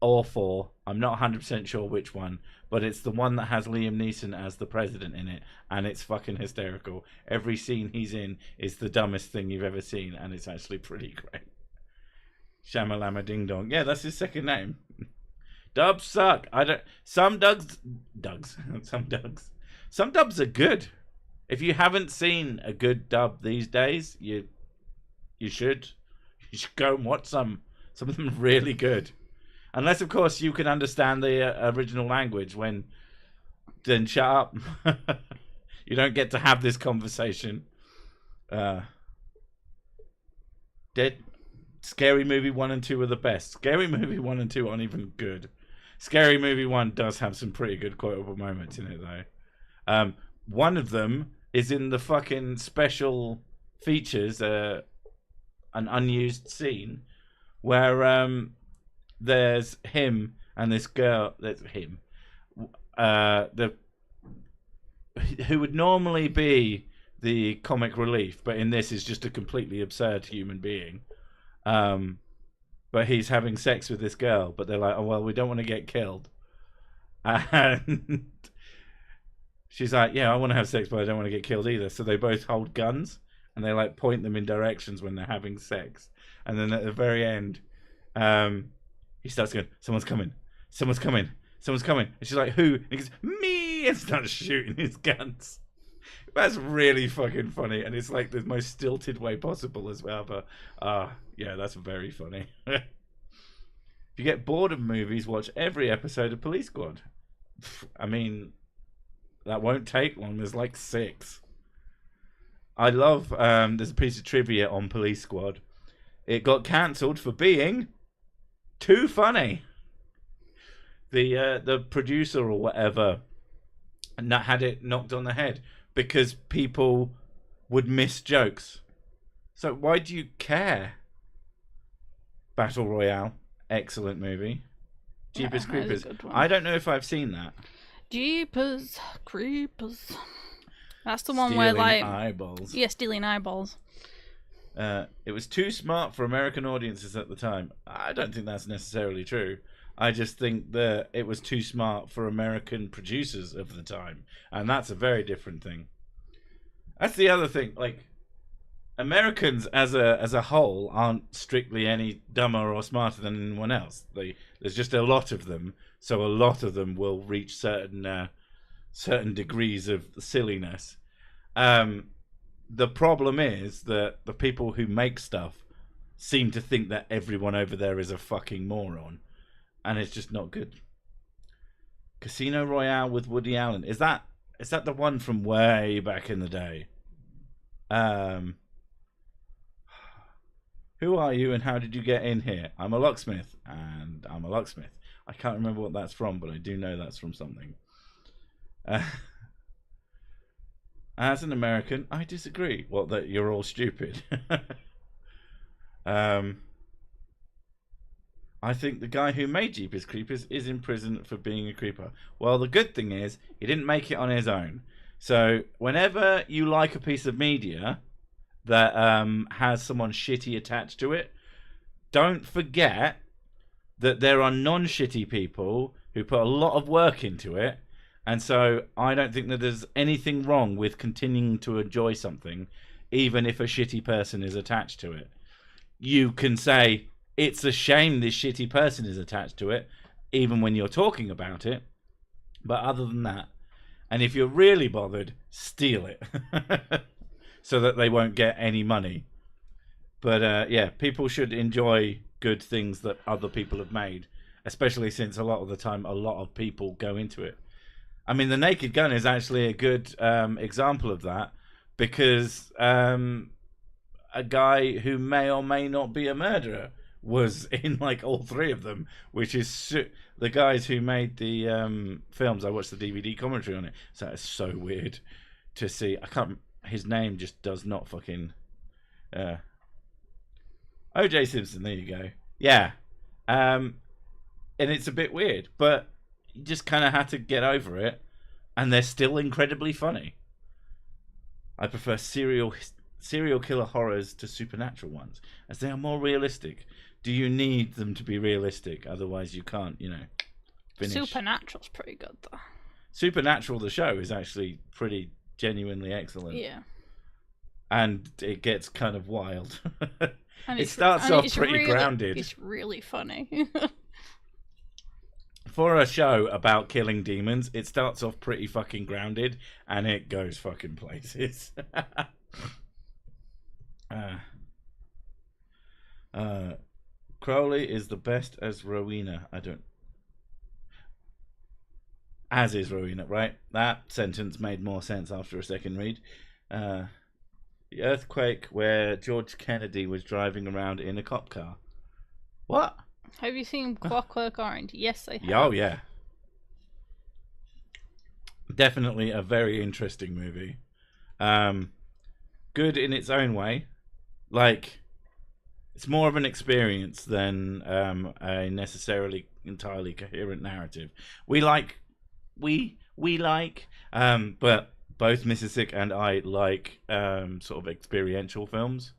[SPEAKER 1] or 4. I'm not 100% sure which one, but it's the one that has Liam Neeson as the president in it, and it's fucking hysterical. Every scene he's in is the dumbest thing you've ever seen, and it's actually pretty great. Shamalama Ding Dong. Yeah, that's his second name. Dubs suck. Some dubs are good. If you haven't seen a good dub these days, you should go and watch some. Some of them are really good. Unless, of course, you can understand the original language. Then shut up. You don't get to have this conversation. Scary Movie 1 and 2 are the best. Scary Movie 1 and 2 aren't even good. Scary Movie 1 does have some pretty good quotable moments in it, though. One of them is in the fucking special features, an unused scene, where there's him and this girl. That's him. Who would normally be the comic relief, but in this is just a completely absurd human being. But he's having sex with this girl, but they're like, oh, well, we don't want to get killed. And she's like, yeah, I want to have sex, but I don't want to get killed either. So they both hold guns, and they like point them in directions when they're having sex. And then at the very end, he starts going, someone's coming. And she's like, who? And he goes, me! And starts shooting his guns. That's really fucking funny, and it's like the most stilted way possible as well. But yeah, that's very funny. If you get bored of movies, watch every episode of Police Squad. I mean, that won't take long. There's like 6. I love. There's a piece of trivia on Police Squad. It got cancelled for being too funny. The producer or whatever had it knocked on the head, because people would miss jokes. So why do you care? Battle Royale, excellent movie. Jeepers Creepers. I don't know if I've seen that.
[SPEAKER 2] Jeepers Creepers. That's the one where like
[SPEAKER 1] eyeballs.
[SPEAKER 2] Yeah, stealing eyeballs.
[SPEAKER 1] It was too smart for American audiences at the time. I don't think that's necessarily true. I just think that it was too smart for American producers of the time, and that's a very different thing. That's the other thing. Like, Americans as a whole aren't strictly any dumber or smarter than anyone else. There's just a lot of them, so a lot of them will reach certain degrees of silliness. The problem is that the people who make stuff seem to think that everyone over there is a fucking moron. And it's just not good. Casino Royale with Woody Allen. Is that the one from way back in the day? Who are you and how did you get in here? I'm a locksmith, and I'm a locksmith. I can't remember what that's from, but I do know that's from something. As an American, I disagree. What, that you're all stupid? I think the guy who made Jeepers Creepers is in prison for being a creeper. Well, the good thing is, he didn't make it on his own. So, whenever you like a piece of media that has someone shitty attached to it, don't forget that there are non-shitty people who put a lot of work into it. And so, I don't think that there's anything wrong with continuing to enjoy something, even if a shitty person is attached to it. You can say, it's a shame this shitty person is attached to it, even when you're talking about it. But other than that, and if you're really bothered, steal it. So that they won't get any money. But yeah, people should enjoy good things that other people have made. Especially since a lot of the time, a lot of people go into it. I mean, The Naked Gun is actually a good example of that. Because a guy who may or may not be a murderer was in like all 3 of them, which is the guys who made the films. I watched the DVD commentary on it, so it's so weird to see. His name just does not fucking O.J. Simpson. There you go. Yeah, and it's a bit weird, but you just kind of had to get over it, and they're still incredibly funny. I prefer serial killer horrors to supernatural ones, as they are more realistic. do you need them to be realistic? Otherwise, you can't, finish.
[SPEAKER 2] Supernatural's pretty good though.
[SPEAKER 1] Supernatural, the show, is actually pretty genuinely excellent.
[SPEAKER 2] Yeah.
[SPEAKER 1] And it gets kind of wild.
[SPEAKER 2] And
[SPEAKER 1] it starts off pretty
[SPEAKER 2] really,
[SPEAKER 1] grounded.
[SPEAKER 2] It's really funny.
[SPEAKER 1] For a show about killing demons, it starts off pretty fucking grounded, and it goes fucking places. Crowley is the best as Rowena. As is Rowena, right? That sentence made more sense after a second read. The earthquake where George Kennedy was driving around in a cop car. What?
[SPEAKER 2] Have you seen Clockwork Orange? Yes, I have.
[SPEAKER 1] Oh, yeah. Definitely a very interesting movie. Good in its own way. Like, it's more of an experience than a necessarily entirely coherent narrative. But both Mrs. Sick and I like sort of experiential films.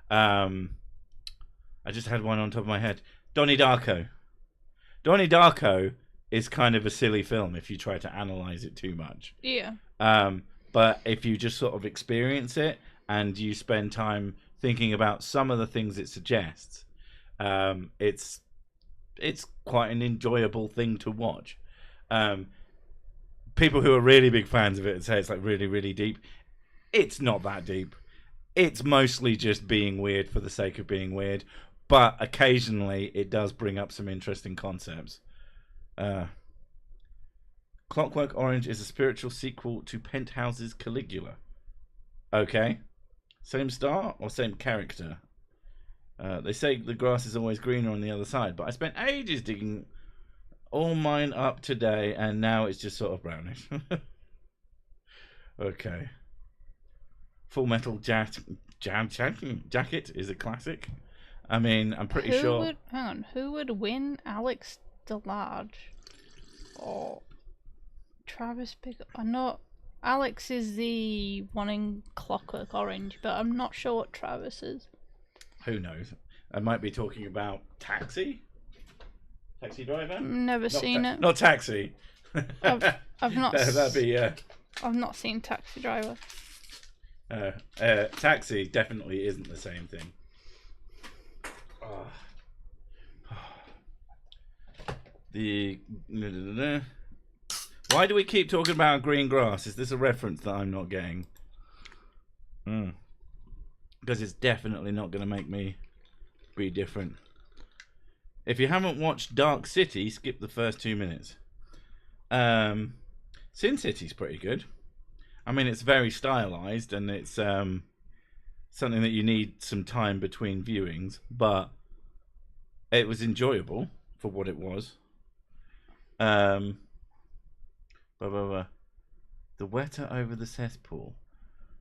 [SPEAKER 1] I just had one on top of my head. Donnie Darko. Donnie Darko is kind of a silly film if you try to analyze it too much.
[SPEAKER 2] Yeah.
[SPEAKER 1] But if you just sort of experience it and you spend time thinking about some of the things it suggests, it's quite an enjoyable thing to watch. People who are really big fans of it say it's like really, really deep. It's not that deep. It's mostly just being weird for the sake of being weird. But occasionally it does bring up some interesting concepts. Clockwork Orange is a spiritual sequel to Penthouse's Caligula. Okay. Same star or same character? They say the grass is always greener on the other side, but I spent ages digging all mine up today, and now it's just sort of brownish. Okay. Full Metal Jacket is a classic. I mean, I'm pretty sure...
[SPEAKER 2] Who would win, Alex DeLarge or Travis Bickle? I know Alex is the one in Clockwork Orange, but I'm not sure what Travis is.
[SPEAKER 1] Who knows? I might be talking about Taxi? Taxi Driver?
[SPEAKER 2] Never seen it.
[SPEAKER 1] Not Taxi.
[SPEAKER 2] I've not.
[SPEAKER 1] That'd be...
[SPEAKER 2] I've not seen Taxi Driver.
[SPEAKER 1] Taxi definitely isn't the same thing. Why do we keep talking about green grass? Is this a reference that I'm not getting? Because it's definitely not going to make me be different. If you haven't watched Dark City, skip the first 2 minutes. Sin City's pretty good. I mean, it's very stylized, and it's something that you need some time between viewings, but it was enjoyable for what it was. The wetter over the cesspool.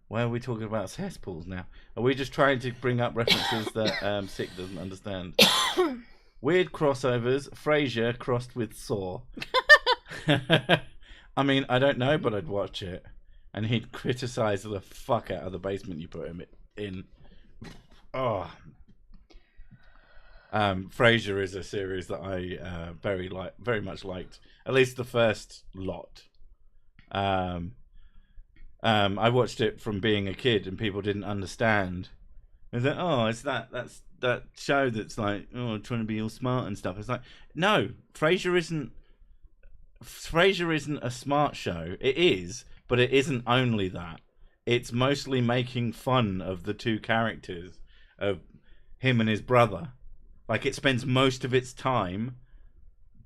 [SPEAKER 1] Why are we talking about cesspools now? Are we just trying to bring up references that Sick doesn't understand? Weird crossovers. Frasier crossed with Saw. I mean, I don't know, but I'd watch it. And he'd criticize the fuck out of the basement you put him in. Oh. Frasier is a series that I very much liked. At least the first lot. I watched it from being a kid, and people didn't understand. And then, it's that show that's like, trying to be all smart and stuff. It's like, no, Frasier isn't a smart show. It is, but it isn't only that. It's mostly making fun of the two characters, of him and his brother. Like, it spends most of its time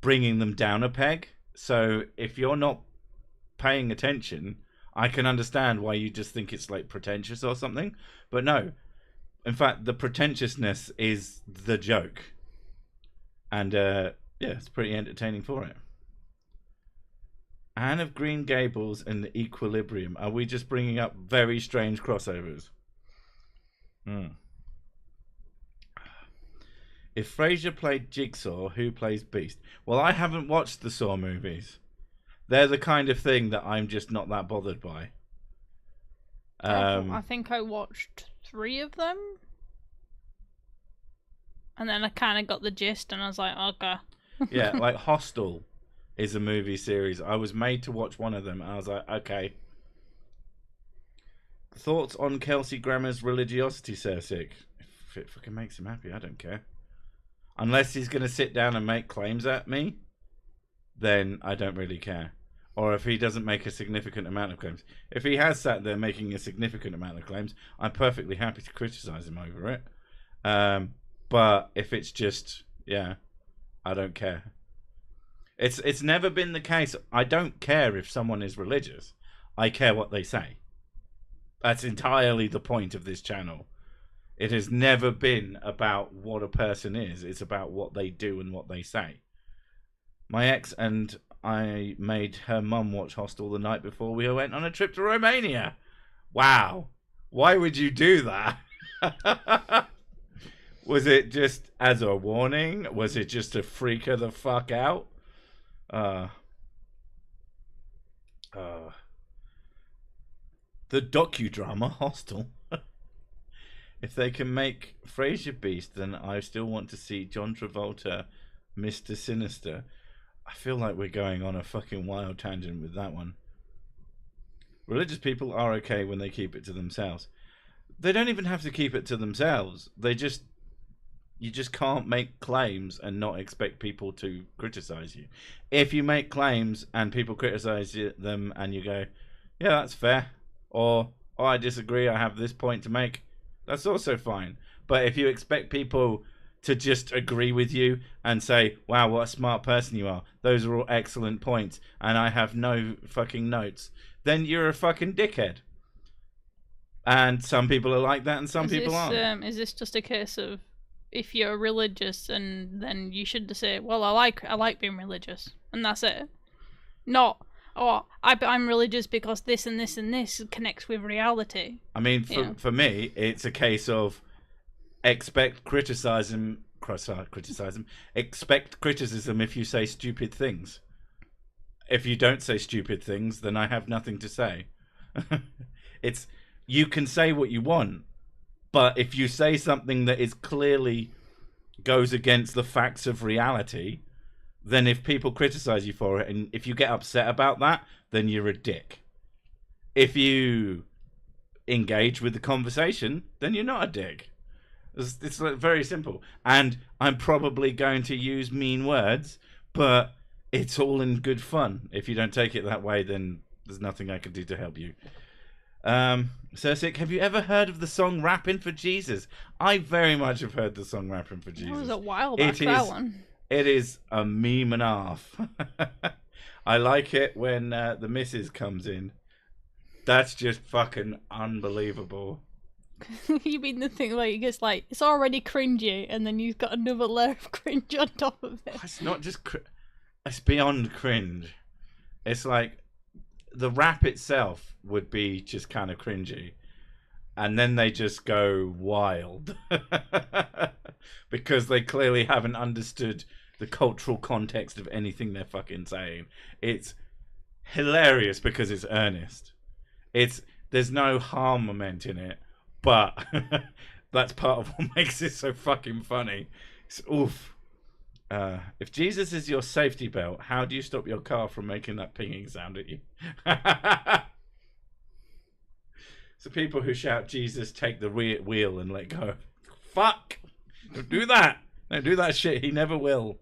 [SPEAKER 1] bringing them down a peg. So if you're not paying attention, I can understand why you just think it's like pretentious or something. But no. In fact, the pretentiousness is the joke. And it's pretty entertaining for it. Anne of Green Gables and Equilibrium. Are we just bringing up very strange crossovers? If Frasier played Jigsaw, who plays Beast? Well, I haven't watched the Saw movies. They're the kind of thing that I'm just not that bothered by.
[SPEAKER 2] I think I watched 3 of them. And then I kind of got the gist, and I was like, okay.
[SPEAKER 1] Yeah, like Hostel is a movie series. I was made to watch one of them, and I was like, okay. Thoughts on Kelsey Grammer's religiosity, Sir Sick? If it fucking makes him happy, I don't care. Unless he's going to sit down and make claims at me, then I don't really care. Or if he doesn't make a significant amount of claims. If he has sat there making a significant amount of claims, I'm perfectly happy to criticize him over it. But if it's just, yeah, I don't care. It's never been the case. I don't care if someone is religious. I care what they say. That's entirely the point of this channel. It has never been about what a person is. It's about what they do and what they say. My ex and I made her mum watch Hostel the night before we went on a trip to Romania. Wow. Why would you do that? Was it just as a warning? Was it just to freak her the fuck out? The docudrama Hostel. If they can make Frasier Beast, then I still want to see John Travolta, Mr. Sinister. I feel like we're going on a fucking wild tangent with that one. Religious people are okay when they keep it to themselves. They don't even have to keep it to themselves. You just can't make claims and not expect people to criticize you. If you make claims and people criticize them and you go, yeah, that's fair, or oh, I disagree, I have this point to make, that's also fine. But if you expect people to just agree with you and say, wow, what a smart person you are, those are all excellent points, and I have no fucking notes, then you're a fucking dickhead. And some people are like that and some people aren't.
[SPEAKER 2] Is this just a case of if you're religious and then you should say, well, I like being religious, and that's it? Not, oh, I'm religious because this and this and this connects with reality.
[SPEAKER 1] I mean, for me, it's a case of expect criticism. Expect criticism if you say stupid things. If you don't say stupid things, then I have nothing to say. You can say what you want, but if you say something that is clearly goes against the facts of reality, then if people criticize you for it, and if you get upset about that, then you're a dick. If you engage with the conversation, then you're not a dick. It's very simple. And I'm probably going to use mean words, but it's all in good fun. If you don't take it that way, then there's nothing I can do to help you. Sick, have you ever heard of the song Rapping for Jesus? I very much have heard the song Rapping for Jesus.
[SPEAKER 2] That was a while back, that one.
[SPEAKER 1] It is a meme and a half. I like it when the missus comes in. That's just fucking unbelievable.
[SPEAKER 2] You mean the thing where it gets like, it's already cringy, and then you've got another layer of cringe on top of it?
[SPEAKER 1] It's not just it's beyond cringe. It's like the rap itself would be just kind of cringy, and then they just go wild because they clearly haven't understood the cultural context of anything they're fucking saying. It's hilarious because it's earnest. There's no harmament in it, but that's part of what makes it so fucking funny. It's oof. If Jesus is your safety belt, how do you stop your car from making that pinging sound at you? So people who shout, Jesus, take the wheel and let go. Fuck! Don't do that! Don't do that shit. He never will.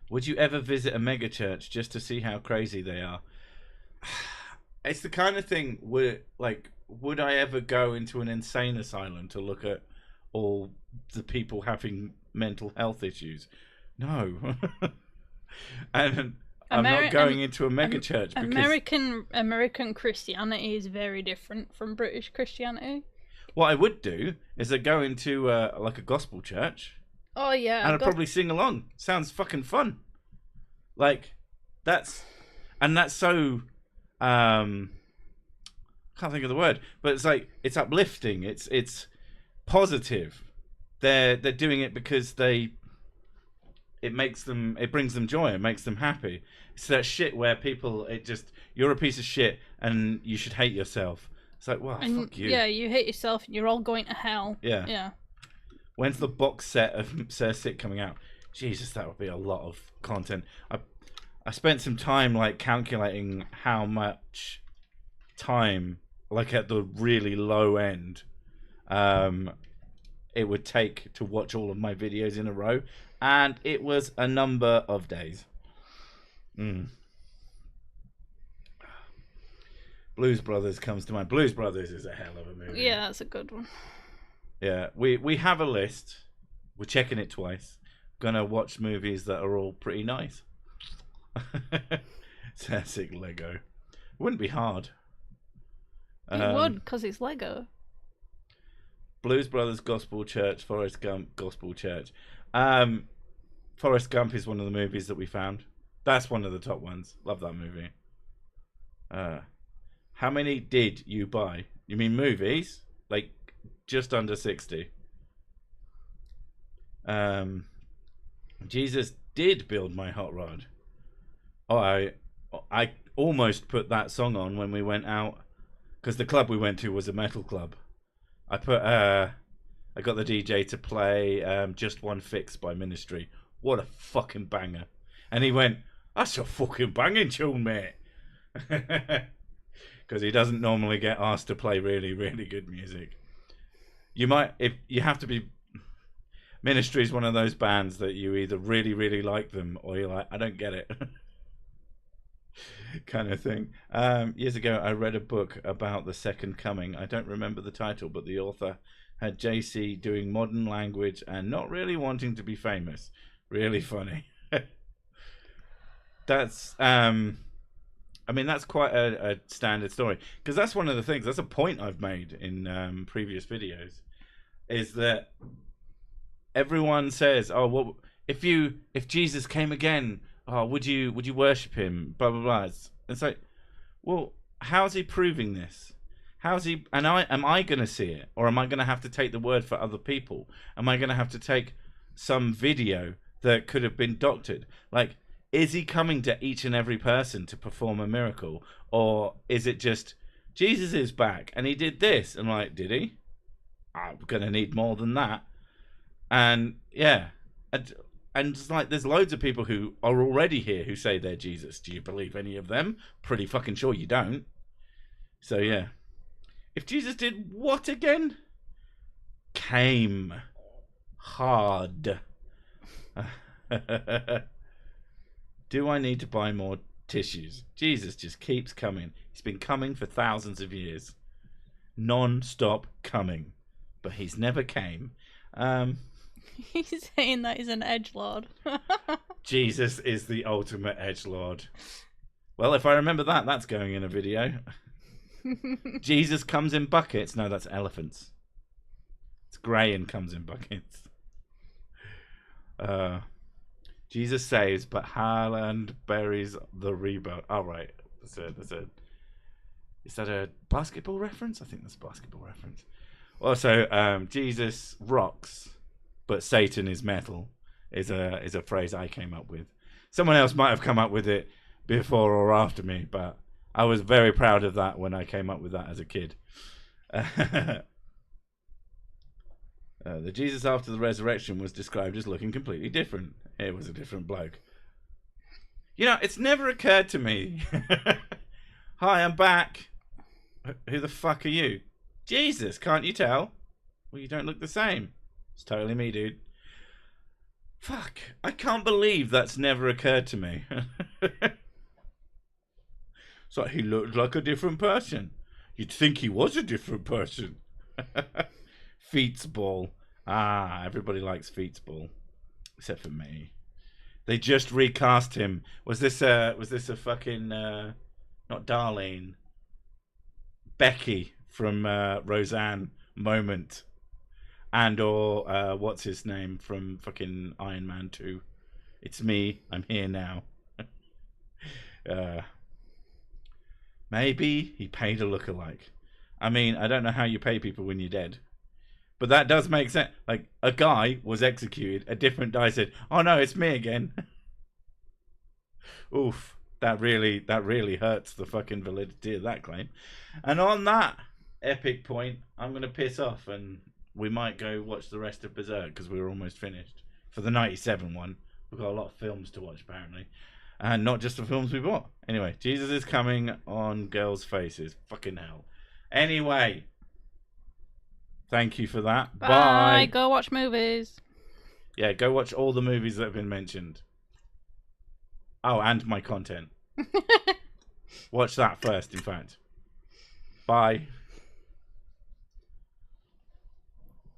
[SPEAKER 1] Would you ever visit a mega church just to see how crazy they are? It's the kind of thing where, like, would I ever go into an insane asylum to look at all the people having mental health issues? No. And I'm not going into a mega church because
[SPEAKER 2] American Christianity is very different from British Christianity.
[SPEAKER 1] What I would do is I'd go into like a gospel church.
[SPEAKER 2] Oh yeah.
[SPEAKER 1] And I'd probably sing along. Sounds fucking fun. Like that's so can't think of the word, but it's like it's uplifting. It's positive. They're doing it because it brings them joy. It makes them happy. It's that shit where you're a piece of shit and you should hate yourself. It's like, well, fuck you.
[SPEAKER 2] Yeah, you hate yourself and you're all going to hell.
[SPEAKER 1] Yeah.
[SPEAKER 2] Yeah.
[SPEAKER 1] When's the box set of Sir Sick coming out? Jesus, that would be a lot of content. I spent some time like calculating how much time, like at the really low end, it would take to watch all of my videos in a row, and it was a number of days. Blues Brothers comes to mind. Blues Brothers is a hell of a movie.
[SPEAKER 2] Yeah, that's a good one.
[SPEAKER 1] Yeah, we have a list. We're checking it twice. Gonna watch movies that are all pretty nice. Classic Lego. Wouldn't be hard.
[SPEAKER 2] It would, because it's Lego.
[SPEAKER 1] Blues Brothers, Gospel Church, Forrest Gump, Gospel Church. Forrest Gump is one of the movies that we found. That's one of the top ones. Love that movie. How many did you buy? You mean movies? Like just under 60. Jesus did build my hot rod. Oh, I almost put that song on when we went out, because the club we went to was a metal club. I got the DJ to play Just One Fix by Ministry. What a fucking banger. And he went, "That's a fucking banging tune, mate." Because he doesn't normally get asked to play really, really good music. You might, if you have to be. Ministry is one of those bands that you either really, really like them, or you're like, I don't get it. Kind of thing. Years ago, I read a book about the Second Coming. I don't remember the title, but the author had JC doing modern language and not really wanting to be famous. Really funny. That's, I mean, that's quite a standard story, because that's one of the things. That's a point I've made in previous videos, is that everyone says, "Oh, well, if Jesus came again, oh, would you worship him?" Blah blah blah. It's like, well, how's he proving this? How's he? And am I going to see it, or am I going to have to take the word for other people? Am I going to have to take some video that could have been doctored? Like, is he coming to each and every person to perform a miracle, or is it just Jesus is back and he did this? And like, did he? I'm going to need more than that. And yeah, and it's like there's loads of people who are already here who say they're Jesus. Do you believe any of them? Pretty fucking sure you don't. So yeah, if Jesus did what again? Came hard. Do I need to buy more tissues? Jesus just keeps coming. He's been coming for thousands of years, non-stop coming, but he's never came.
[SPEAKER 2] He's saying that he's an edgelord.
[SPEAKER 1] Jesus is the ultimate edgelord. Well, if I remember that, that's going in a video. Jesus comes in buckets. No, that's elephants. It's grey and comes in buckets. Jesus saves, but Haaland buries the rebound. Oh, right. That's it. Is that a basketball reference? I think that's a basketball reference. Also, Jesus rocks, but Satan is metal is a phrase I came up with. Someone else might have come up with it before or after me, but I was very proud of that when I came up with that as a kid. The Jesus after the resurrection was described as looking completely different. It was a different bloke. You know, it's never occurred to me. Hi, I'm back. Who the fuck are you? Jesus, can't you tell? Well, you don't look the same. It's totally me, dude. Fuck, I can't believe that's never occurred to me. It's like he looked like a different person. You'd think he was a different person. Feet's ball. Ah, everybody likes Feet's ball, except for me. They just recast him. Was this a fucking not Darlene, Becky from Roseanne moment, and or what's his name from fucking Iron Man 2? It's me. I'm here now. Maybe he paid a lookalike. I mean, I don't know how you pay people when you're dead. But that does make sense. Like, a guy was executed, a different guy said, "Oh no, it's me again." Oof, that really hurts the fucking validity of that claim. And on that epic point, I'm gonna piss off and we might go watch the rest of Berserk because we were almost finished for the '97 one. We've got a lot of films to watch apparently, and not just the films we bought. Anyway, Jesus is coming on girls' faces. Fucking hell. Anyway, thank you for that. Bye.
[SPEAKER 2] Go watch movies.
[SPEAKER 1] Yeah, go watch all the movies that have been mentioned. Oh, and my content. Watch that first, in fact. Bye.